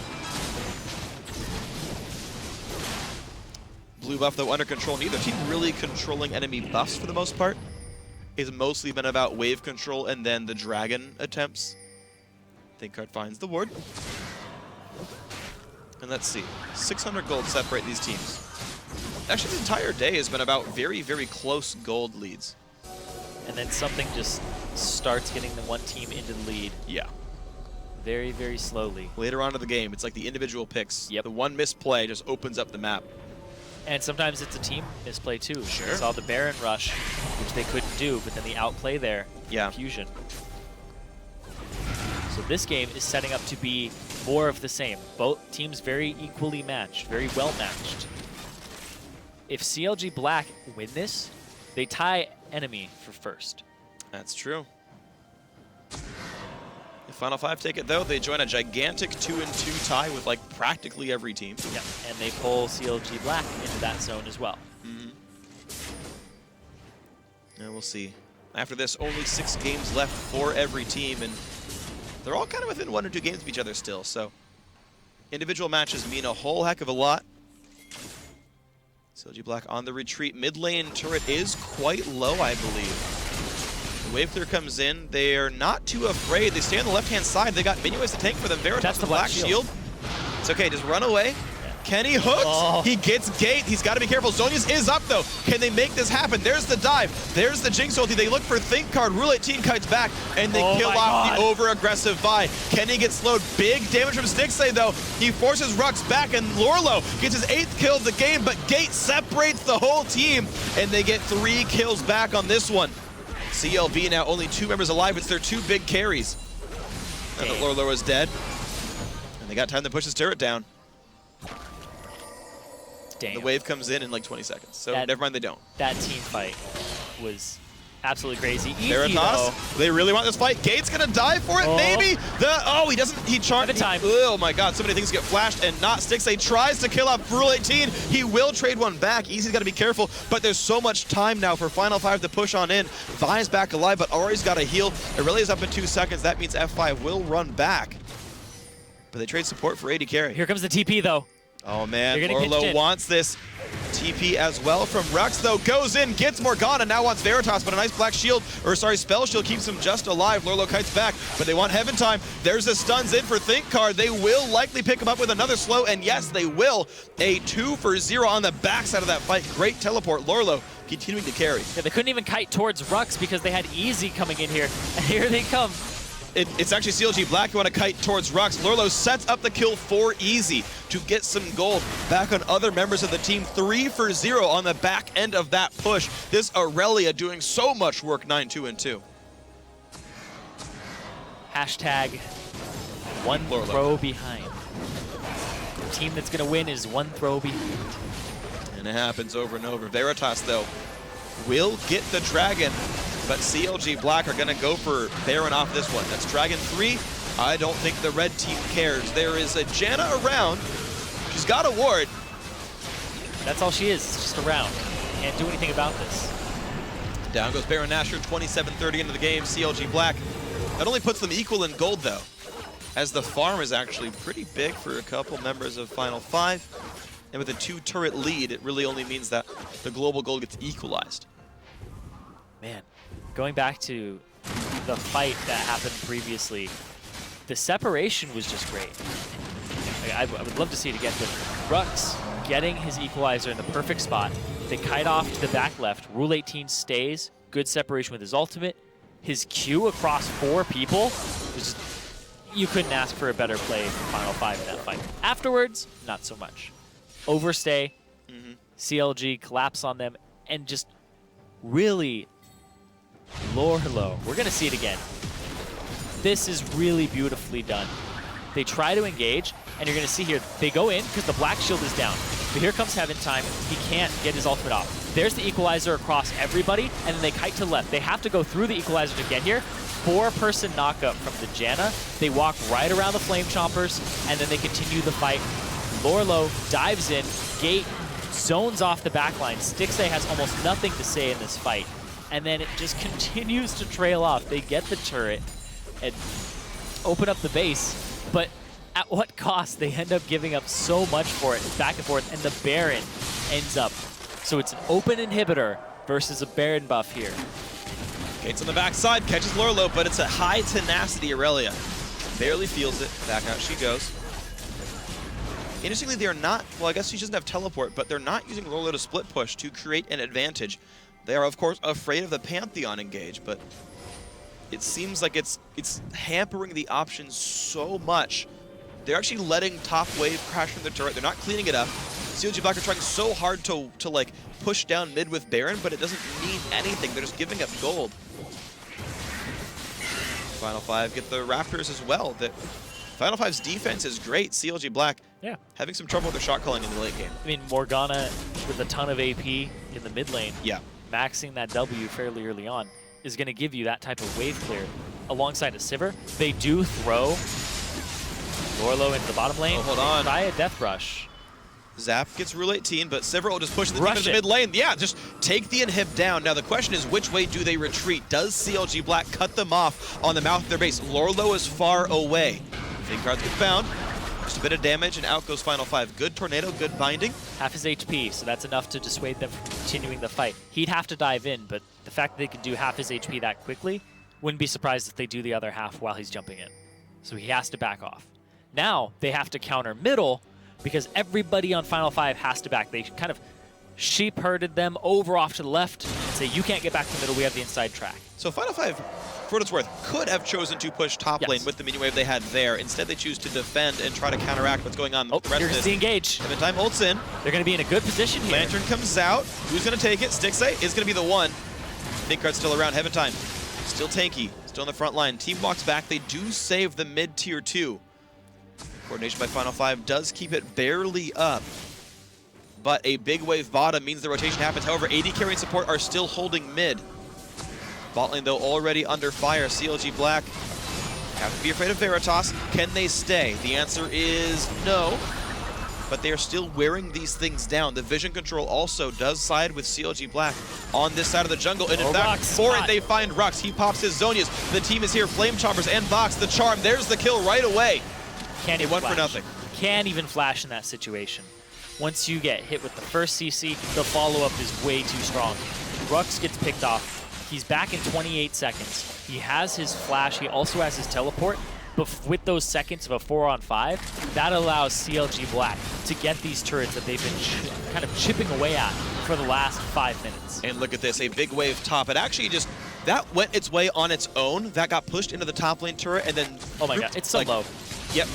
Blue buff, though, under control. Neither team really controlling enemy buffs for the most part. It's mostly been about wave control and then the dragon attempts. Thinkard finds the ward. And let's see. 600 gold separate these teams. Actually, the entire day has been about very, very close gold leads. And then something just starts getting the one team into the lead. Yeah. Very, very slowly. Later on in the game, it's like the individual picks. Yep. The one misplay just opens up the map. And sometimes it's a team misplay too. Sure. We saw the Baron rush, which they couldn't do, but then the outplay there. Yeah. Fusion. So this game is setting up to be more of the same. Both teams very equally matched, very well matched. If CLG Black win this, they tie enemy for first. That's true. If Final 5 take it, though, they join a gigantic 2-2 tie with, like, practically every team. Yeah, and they pull CLG Black into that zone as well. And we'll see. After this, only 6 games left for every team, and they're all kind of within 1 or 2 games of each other still, so individual matches mean a whole heck of a lot. CLG Black on the retreat. Mid lane turret is quite low, I believe. wave clear comes in. They're not too afraid. They stay on the left-hand side. They got mini waves to tank for them. Veritas That's the black shield. It's okay, just run away. Kenny hooks. Oh. He gets gate. He's got to be careful. Zonius is up, though. Can they make this happen? There's the dive. There's the Jinx ulti. They look for Think Card. Rule 18 kites back, and they kill off the over-aggressive Vi. Kenny gets slowed. Big damage from Stixay, though. He forces Rux back, and Lorlo gets his 8th kill of the game, but Gate separates the whole team, and they get 3 kills back on this one. CLB now only 2 members alive. It's their 2 big carries. Now that Lorlo is dead, and they got time to push his turret down. Damn. The wave comes in like 20 seconds, so never mind, they don't. That team fight was absolutely crazy. Veritas, they really want this fight. Gate's gonna die for it, maybe? He doesn't, he charged. Oh my god, so many things get flashed and not Stixay tries to kill off Rule 18. He will trade one back. Easy's gotta be careful, but there's so much time now for Final 5 to push on in. Vi's back alive, but Ori's gotta heal. Aurelia's up in 2 seconds. That means F5 will run back. But they trade support for AD carry. Here comes the TP though. Oh man, Orlo wants this. TP as well from Rux, though, goes in, gets Morgana, now wants Veritas, but a nice black shield, or sorry, spell shield keeps him just alive. Lorlo kites back, but they want Heaven Time. There's the stuns in for Think Card. They will likely pick him up with another slow, and yes, they will. A 2 for 0 on the backside of that fight. Great teleport. Lorlo continuing to carry. Yeah, they couldn't even kite towards Rux because they had Easy coming in here, and here they come. It's actually CLG Black who want to kite towards Rux. Lorlo sets up the kill for Easy to get some gold back on other members of the team. 3 for 0 on the back end of that push. This Aurelia doing so much work, 9-2-2. Hashtag one throw behind. The team that's going to win is 1 throw behind. And it happens over and over. Veritas, though, will get the Dragon, but CLG Black are going to go for Baron off this one. That's Dragon 3. I don't think the red team cares. There is a Janna around. She's got a ward. That's all she is. It's just around. Can't do anything about this. Down goes Baron Nashor, 27-30 into the game. CLG Black. That only puts them equal in gold, though, as the farm is actually pretty big for a couple members of Final 5. And with a 2-turret lead, it really only means that the global gold gets equalized. Man, going back to the fight that happened previously, the separation was just great. Like, I would love to see it again, but Rux getting his equalizer in the perfect spot. They kite off to the back left. Rule 18 stays. Good separation with his ultimate. His Q across 4 people was just, you couldn't ask for a better play from Final 5 in that fight. Afterwards, not so much. Overstay, CLG collapse on them, and just really Lorlo. We're going to see it again. This is really beautifully done. They try to engage, and you're going to see here, they go in because the black shield is down. But here comes Heaven Time. He can't get his ultimate off. There's the equalizer across everybody, and then they kite to the left. They have to go through the equalizer to get here. 4-person knockup from the Janna. They walk right around the Flame Chompers, and then they continue the fight. Lorlo dives in. Gate zones off the backline. Stixay has almost nothing to say in this fight. And then it just continues to trail off. They get the turret and open up the base, but at what cost? They end up giving up so much for it, back and forth, and the Baron ends up. So it's an open inhibitor versus a Baron buff here. Gates on the backside, catches Lorlo, but it's a high tenacity Aurelia. Barely feels it. Back out she goes. Interestingly, they're not, well, I guess she doesn't have teleport, but they're not using Lorlo to split push to create an advantage. They are, of course, afraid of the Pantheon engage, but it seems like it's hampering the options so much. They're actually letting top wave crash from the turret. They're not cleaning it up. CLG Black are trying so hard to like push down mid with Baron, but it doesn't mean anything. They're just giving up gold. Final 5 get the Raptors as well. Final 5's defense is great. CLG Black having some trouble with their shot calling in the late game. I mean, Morgana with a ton of AP in the mid lane, maxing that W fairly early on, is going to give you that type of wave clear alongside a Sivir. They do throw Lorlo into the bottom lane. Oh, hold on. Try a Death Rush. Zap gets Rule 18, but Sivir will just push the team into the mid lane. Yeah, just take the inhib down. Now the question is, which way do they retreat? Does CLG Black cut them off on the mouth of their base? Lorlo is far away. Fake cards get found. Just a bit of damage, and out goes Final Five. Good tornado, good binding. Half his HP, so that's enough to dissuade them from continuing the fight. He'd have to dive in, but the fact that they could do half his HP that quickly, wouldn't be surprised if they do the other half while he's jumping in. So he has to back off. Now they have to counter middle, because everybody on Final Five has to back. They kind of sheep herded them over off to the left and say, you can't get back to middle, we have the inside track. So Final Five, for what it's worth, could have chosen to push top lane with the minion wave they had there. Instead, they choose to defend and try to counteract what's going on with the rest of this. Here's the engage. Heaventime ults in. They're going to be in a good position here. Lantern comes out. Who's going to take it? Stixay is going to be the one. Thinkard's still around. Heaventime still tanky, still on the front line. Team walks back. They do save the mid tier 2. Coordination by Final Five does keep it barely up. But a big wave bottom means the rotation happens. However, AD carry and support are still holding mid. Bot lane, though, already under fire. CLG Black have to be afraid of Veritas. Can they stay? The answer is no. But they are still wearing these things down. The vision control also does side with CLG Black on this side of the jungle. And in fact, for it, they find Rux. He pops his Zonias. The team is here. Flame Choppers and Vox. The charm. There's the kill right away. Can't even flash. For nothing. Can't even flash in that situation. Once you get hit with the first CC, the follow-up is way too strong. Rux gets picked off. He's back in 28 seconds. He has his flash. He also has his teleport. But with those seconds of a 4-on-5, that allows CLG Black to get these turrets that they've been kind of chipping away at for the last 5 minutes. And look at this, a big wave top. It actually just, that went its way on its own. That got pushed into the top lane turret and then... Oh my god, it's so low. Yep.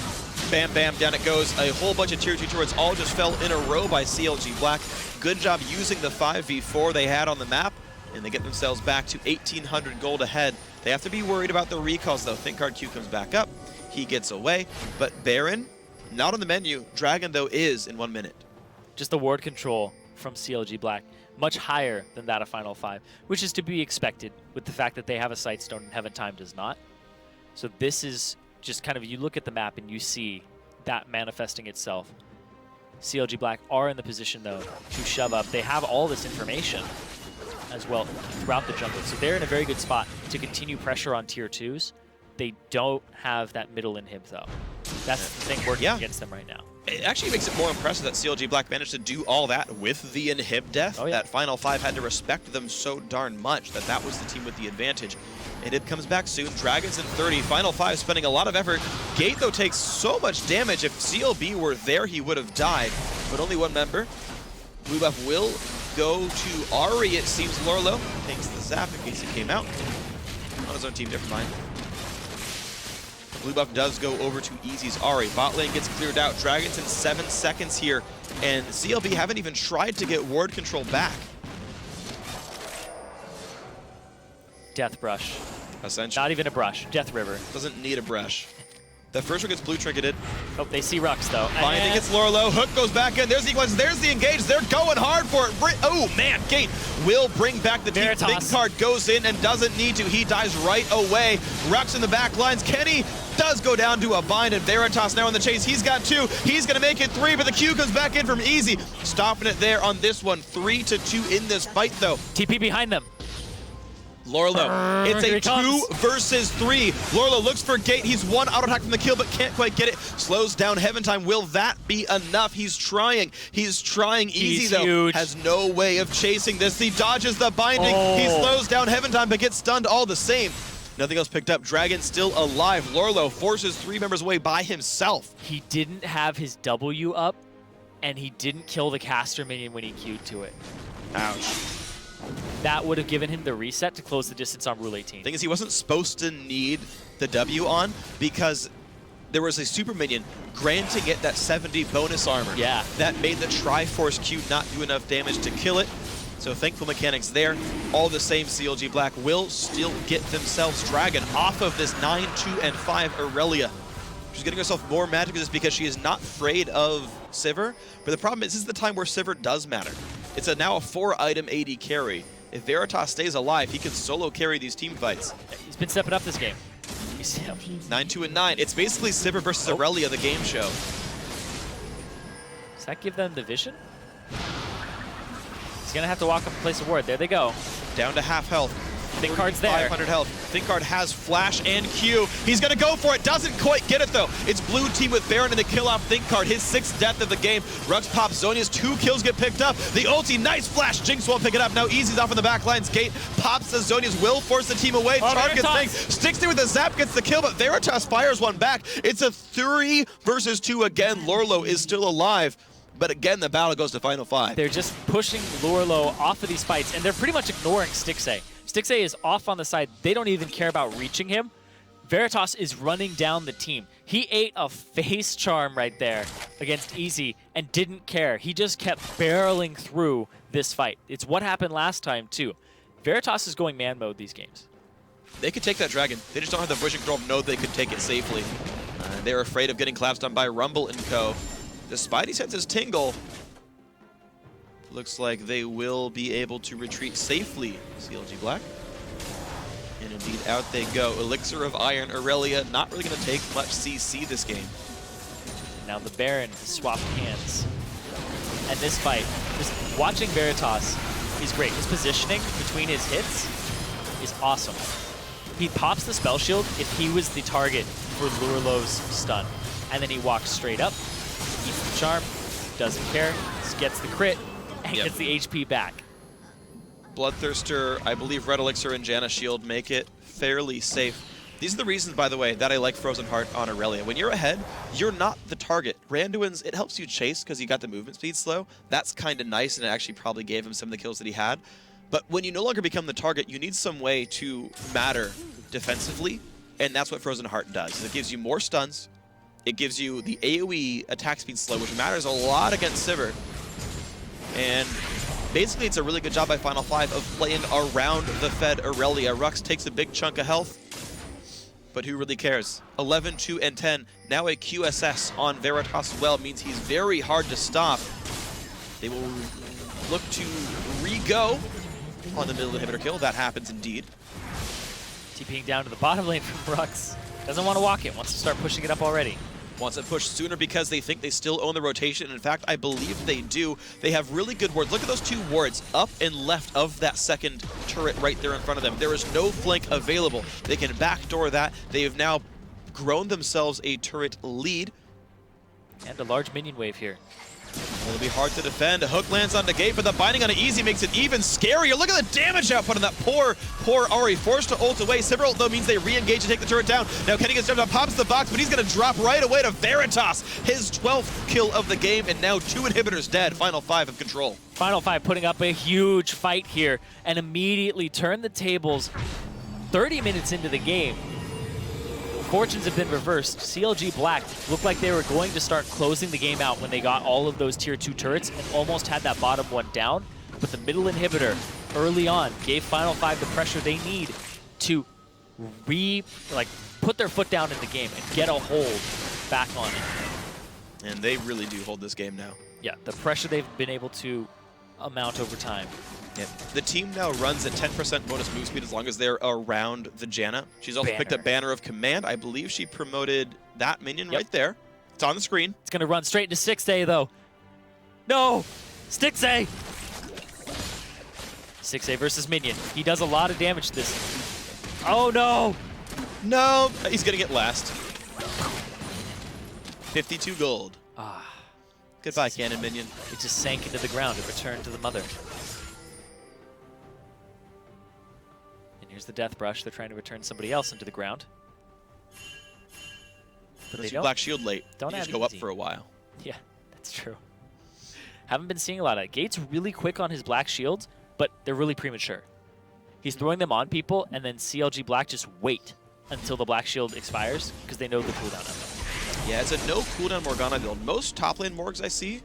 Bam, bam, down it goes. A whole bunch of tier 2 turrets all just fell in a row by CLG Black. Good job using the 5v4 they had on the map, and they get themselves back to 1,800 gold ahead. They have to be worried about the recalls, though. Thinkard Q comes back up. He gets away, but Baron, not on the menu. Dragon, though, is in 1 minute. Just the ward control from CLG Black, much higher than that of Final Five, which is to be expected with the fact that they have a Sightstone and Heaventime does not. So this is just kind of, you look at the map and you see that manifesting itself. CLG Black are in the position, though, to shove up. They have all this information as well throughout the jungle, so they're in a very good spot to continue pressure on tier 2s. They don't have that middle inhib, though. That's the thing working against them right now. It actually makes it more impressive that CLG Black managed to do all that with the inhib death. That Final Five had to respect them so darn much that that was the team with the advantage. Inhib comes back soon. Dragons in 30. Final Five spending a lot of effort. Gate, though, takes so much damage. If CLB were there, he would have died. But only one member. Blue buff will go to Ari, it seems. Lorlo takes the zap in case he came out. On his own team, never mind. Blue buff does go over to Easy's Ari. Bot lane gets cleared out. Dragons in 7 seconds here. And CLB haven't even tried to get ward control back. Death brush. Essentially. Not even a brush. Death river. Doesn't need a brush. The first one gets blue trinketed. Oh, they see Rux, though. Binding gets Lorlo. Hook goes back in. There's the equalizer. There's the engage. They're going hard for it. Oh, man. Gate will bring back the team. Thinkard goes in and doesn't need to. He dies right away. Rux in the back lines. Kenny does go down to a bind, and Veritas now in the chase. He's got 2. He's going to make it 3, but the Q comes back in from Easy. Stopping it there on this one. 3-2 in this fight, though. TP behind them. Lorlo, it's a 2 versus 3. Lorlo looks for Gate. He's one auto attack from the kill, but can't quite get it. Slows down Heaventime. Will that be enough? He's trying. He's trying. Easy, though, huge. Has no way of chasing this. He dodges the binding. He slows down Heaventime, but gets stunned all the same. Nothing else picked up. Dragon still alive. Lorlo forces 3 members away by himself. He didn't have his W up, and he didn't kill the caster minion when he queued to it. Ouch. That would have given him the reset to close the distance on Rule 18. Thing is, he wasn't supposed to need the W on because there was a super minion granting it that 70 bonus armor. Yeah. That made the Triforce Q not do enough damage to kill it. So thankful mechanics there. All the same, CLG Black will still get themselves Dragon off of this 9-2 and 5 Aurelia. She's getting herself more magic with this because she is not afraid of Sivir. But the problem is, this is the time where Sivir does matter. It's now a 4-item AD carry. If Veritas stays alive, he can solo carry these team fights. He's been stepping up this game. 9-2 and 9. It's basically Sivir versus Aurelia, the game show. Does that give them the vision? He's going to have to walk up and place a ward. There they go. Down to half health. Thinkard's there. 500 health. Thinkard has flash and Q. He's going to go for it. Doesn't quite get it, though. It's blue team with Baron and the kill off Thinkard. His 6th death of the game. Rux pops. Zonia's 2 kills get picked up. The ulti, nice flash. Jinx won't pick it up. Now Easy's off on the back lines. Gate pops as Zonia's will force the team away. Targets thing. Sticks there with the zap, gets the kill, but Veritas fires one back. It's a 3 versus 2 again. Lorlo is still alive. But again, the battle goes to Final 5. They're just pushing Lorlo off of these fights, and they're pretty much ignoring Stixxay. Stixxay is off on the side. They don't even care about reaching him. Veritas is running down the team. He ate a face charm right there against Easy and didn't care. He just kept barreling through this fight. It's what happened last time, too. Veritas is going man mode these games. They could take that dragon. They just don't have the vision control to know they could take it safely. They're afraid of getting collapsed on by Rumble and co. The Spidey senses tingle. Looks like they will be able to retreat safely, CLG Black. And indeed, out they go. Elixir of Iron, Aurelia, not really going to take much CC this game. Now the Baron swapped hands. And this fight, just watching Veritas, he's great. His positioning between his hits is awesome. He pops the spell shield if he was the target for Lurlo's stun. And then he walks straight up, eats the charm, doesn't care, just gets the crit, and gets the HP back. Bloodthirster, I believe Red Elixir and Janna Shield make it fairly safe. These are the reasons, by the way, that I like Frozen Heart on Aurelia. When you're ahead, you're not the target. Randuin's, it helps you chase because you got the movement speed slow. That's kind of nice, and it actually probably gave him some of the kills that he had. But when you no longer become the target, you need some way to matter defensively, and that's what Frozen Heart does. It gives you more stuns. It gives you the AoE attack speed slow, which matters a lot against Sivir. And basically, it's a really good job by Final 5 of playing around the fed Aurelia. Rux takes a big chunk of health, but who really cares? 11, 2, and 10. Now a QSS on Veritas as well means he's very hard to stop. They will look to re-go on the middle inhibitor kill. That happens indeed. TPing down to the bottom lane from Rux. Doesn't want to walk it, wants to start pushing it up already. Wants it pushed sooner because they think they still own the rotation. In fact, I believe they do. They have really good wards. Look at those 2 wards up and left of that second turret right there in front of them. There is no flank available. They can backdoor that. They have now grown themselves a turret lead. And a large minion wave here. It'll be hard to defend. A hook lands on the gate, but the binding on it easy makes it even scarier. Look at the damage output on that poor Ahri. Forced to ult away. Sivir ult, though, means they re-engage and take the turret down. Now Kenny gets jumped on, pops the box, but he's going to drop right away to Veritas. His 12th kill of the game, and now 2 inhibitors dead. Final 5 of control. Final 5 putting up a huge fight here and immediately turn the tables 30 minutes into the game. Fortunes have been reversed. CLG Black looked like they were going to start closing the game out when they got all of those tier 2 turrets and almost had that bottom one down. But the middle inhibitor early on gave Final 5 the pressure they need to put their foot down in the game and get a hold back on it. And they really do hold this game now. Yeah, the pressure they've been able to amount over time. Yeah. The team now runs at 10% bonus move speed as long as they're around the Janna. She's also picked up Banner of Command. I believe she promoted that minion right there. It's on the screen. It's going to run straight into Stixxay, though. No! Stixxay! Stixxay versus minion. He does a lot of damage to this. Oh, no! No! He's going to get last. 52 gold. Ah. Goodbye, cannon minion. It just sank into the ground and returned to the mother. Here's the death brush. They're trying to return somebody else into the ground. But they don't. Black shield late. Don't you just have go easy. up for a while. Yeah, that's true. Haven't been seeing a lot of it. Gate's really quick on his black shields, but they're really premature. He's throwing them on people, and then CLG Black just wait until the black shield expires because they know the cooldown of it. Yeah, it's a no cooldown Morgana build. Most top lane Morgs I see,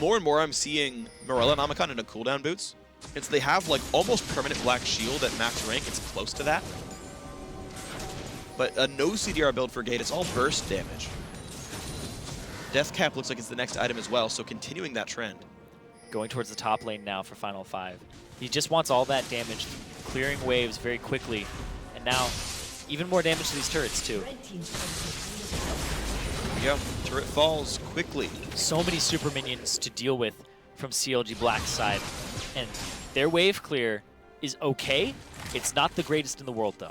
more and more I'm seeing Morella and Omicron into cooldown boots. It's they have like almost permanent black shield at max rank. It's close to that. But a no CDR build for Gate, it's all burst damage. Death Cap looks like it's the next item as well, so continuing that trend. Going towards the top lane now for Final 5. He just wants all that damage, clearing waves very quickly. And now, even more damage to these turrets too. Yeah, turret falls quickly. So many super minions to deal with from CLG Black's side. And their wave clear is okay, It's not the greatest in the world, though.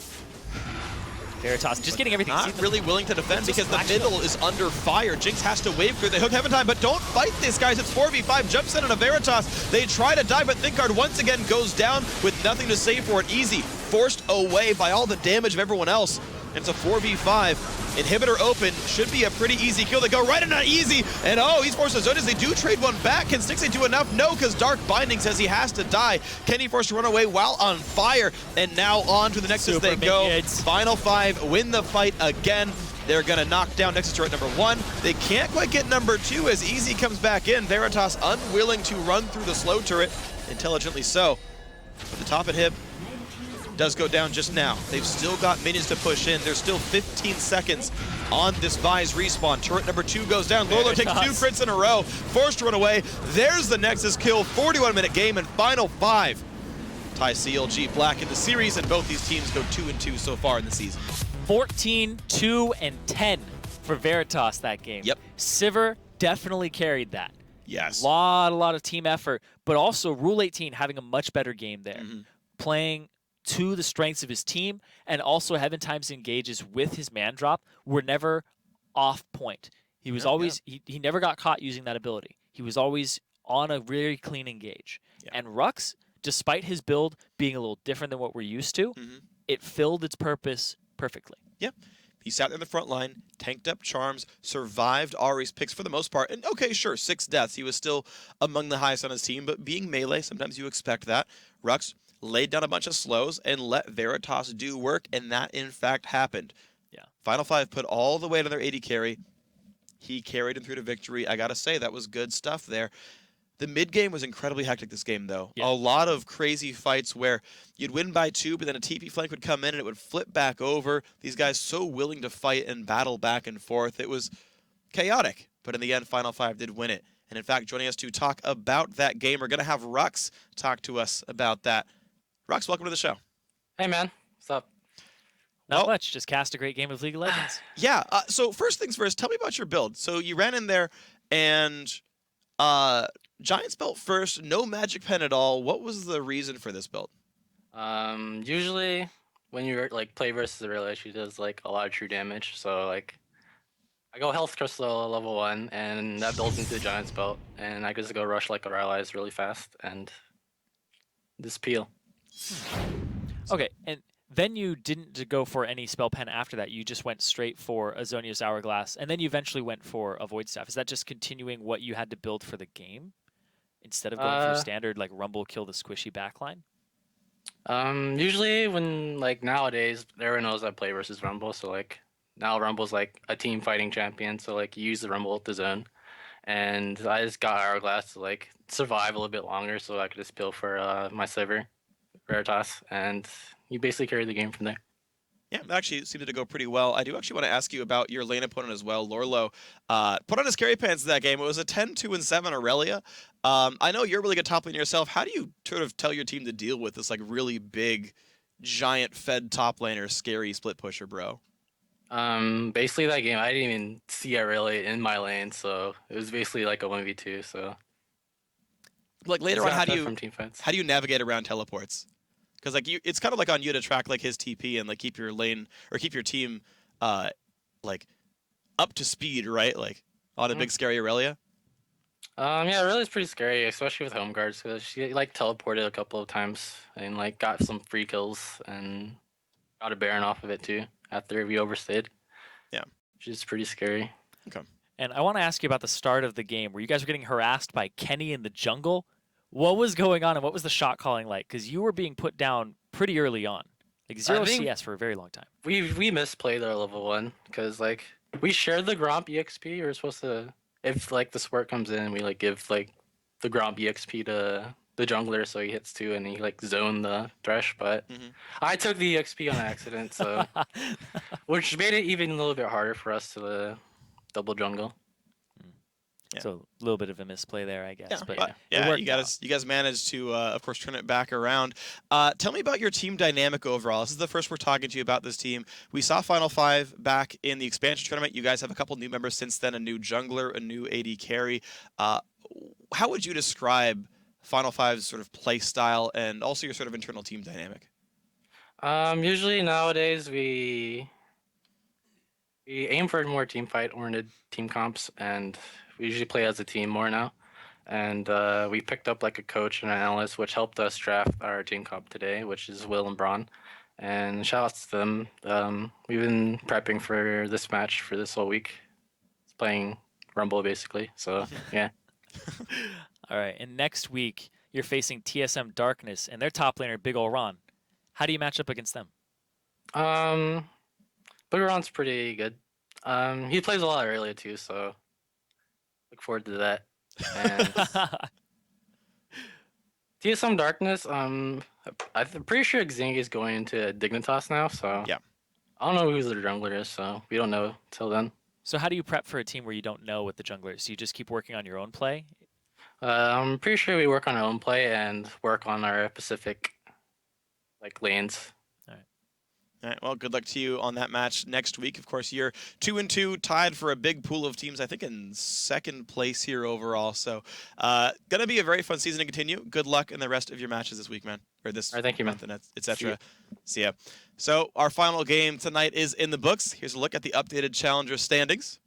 Veritas just getting everything. Not really willing to defend because the middle is under fire. Jinx has to wave through. They hook Heaven Time, but don't fight this, guys. It's 4v5. Jumps in on a Veritas. They try to die, but Thinkard once again goes down with nothing to say for it. Easy. Forced away by all the damage of everyone else. And it's a 4v5. Inhibitor open. Should be a pretty easy kill. They go right into easy. And oh, he's forced to Zonas. They do trade one back. Can Stixxay do enough? No, because Dark Binding says he has to die. Kenny forced to run away while on fire. And now on to the Nexus they go. Final 5 win the fight again. They're going to knock down Nexus turret number 1. They can't quite get number 2 as Easy comes back in. Veritas unwilling to run through the slow turret. Intelligently so. But the top inhib does go down just now. They've still got minions to push in. There's still 15 seconds on this Vi's respawn. Turret number 2 goes down. Lolo takes 2 crits in a row. Forced to run away. There's the Nexus kill. 41-minute game and final 5. Tie CLG Black in the series, and both these teams go 2-2 so far in the season. 14, 2, and 10 for Veritas that game. Yep. Sivir definitely carried that. Yes. A lot of team effort, but also Rule 18 having a much better game there. Playing to the strengths of his team, and also Heaven Time's engages with his man drop were never off point. He was always, he never got caught using that ability. He was always on a very clean engage. And Rux, despite his build being a little different than what we're used to, it filled its purpose perfectly. Yep. He sat there in the front line, tanked up charms, survived Ahri's picks for the most part. And okay, sure, 6 deaths. He was still among the highest on his team, but being melee, sometimes you expect that. Rux laid down a bunch of slows and let Veritas do work, and that in fact happened. Final 5 put all the weight on their AD carry. He carried him through to victory. I gotta say, that was good stuff there. The mid game was incredibly hectic this game, though. A lot of crazy fights where you'd win by 2, but then a TP flank would come in and it would flip back over. These guys so willing to fight and battle back and forth. It was chaotic, but in the end, Final 5 did win it. And in fact, joining us to talk about that game, we're going to have Rux talk to us about that. Rux, welcome to the show. Hey, man. What's up? Not much. Just cast a great game of League of Legends. Yeah. So first things first, tell me about your build. So you ran in there and Giants belt first, no magic pen at all. What was the reason for this build? Usually when you like play versus a real she does like a lot of true damage. So like I go health crystal level 1 and that builds into the Giants belt, and I just go rush like our allies really fast and this peel. Okay, and then you didn't go for any spell pen after that. You just went straight for Azonia's Hourglass, and then you eventually went for a Void Staff. Is that just continuing what you had to build for the game instead of going for standard like Rumble kill the squishy backline? Usually when like nowadays everyone knows I play versus Rumble, so like now Rumble's like a team fighting champion, so like you use the Rumble at the zone, and I just got Hourglass to like survive a little bit longer, so I could just peel for my Sivir, Veritas, and you basically carry the game from there. Yeah, it actually seemed to go pretty well. I do actually want to ask you about your lane opponent as well. Lorlo put on his carry pants in that game. It was a 10, 2, and 7 Aurelia. I know you're really good top lane yourself. How do you sort of tell your team to deal with this like really big, giant fed top laner, scary split pusher, bro? Basically that game I didn't even see Aurelia in my lane, so it was basically like a 1v2. So like later on, how do you navigate around teleports? Because like it's kind of like on you to track like his TP and like keep your lane or keep your team like up to speed, right? Like on a big scary Aurelia. Yeah, Aurelia's pretty scary, especially with home guards, because she like teleported a couple of times and like got some free kills and got a Baron off of it too after we overstayed. Yeah, which is pretty scary. Okay. And I want to ask you about the start of the game where you guys were getting harassed by Kenny in the jungle. What was going on and what was the shot calling like? Because you were being put down pretty early on. Like 0 CS for a very long time. We misplayed our level 1 because like we shared the Gromp EXP. We were supposed to, if like the Squirt comes in, we like give like the Gromp EXP to the jungler so he hits 2 and he like zone the Thresh. But I took the EXP on accident, so which made it even a little bit harder for us to double jungle. Yeah. So a little bit of a misplay there, I guess. Yeah, but yeah, you guys managed to, of course, turn it back around. Tell me about your team dynamic overall. This is the first we're talking to you about this team. We saw Final 5 back in the expansion tournament. You guys have a couple new members since then, a new jungler, a new AD carry. How would you describe Final 5's sort of play style and also your sort of internal team dynamic? Usually nowadays we aim for more team fight oriented team comps, and we usually play as a team more now. And we picked up like a coach and an analyst, which helped us draft our team comp today, which is Will and Braun. And shout outs to them. We've been prepping for this match for this whole week. It's playing Rumble basically. So yeah. All right, and next week you're facing TSM Darkness and their top laner Big Ol' Ron. How do you match up against them? Um, Boogeron's pretty good. He plays a lot earlier too, so look forward to that. And TSM Darkness, I'm pretty sure Xing is going into Dignitas now, so Yeah. I don't know who the jungler is, so we don't know till then. So how do you prep for a team where you don't know what the jungler is? So you just keep working on your own play? I'm pretty sure we work on our own play and work on our specific like lanes. All right, well, good luck to you on that match next week. Of course, you're 2-2, tied for a big pool of teams, I think in second place here overall. So, going to be a very fun season to continue. Good luck in the rest of your matches this week, man. Or this All right, thank you, month, man. and etc. See ya. So, our final game tonight is in the books. Here's a look at the updated Challenger standings.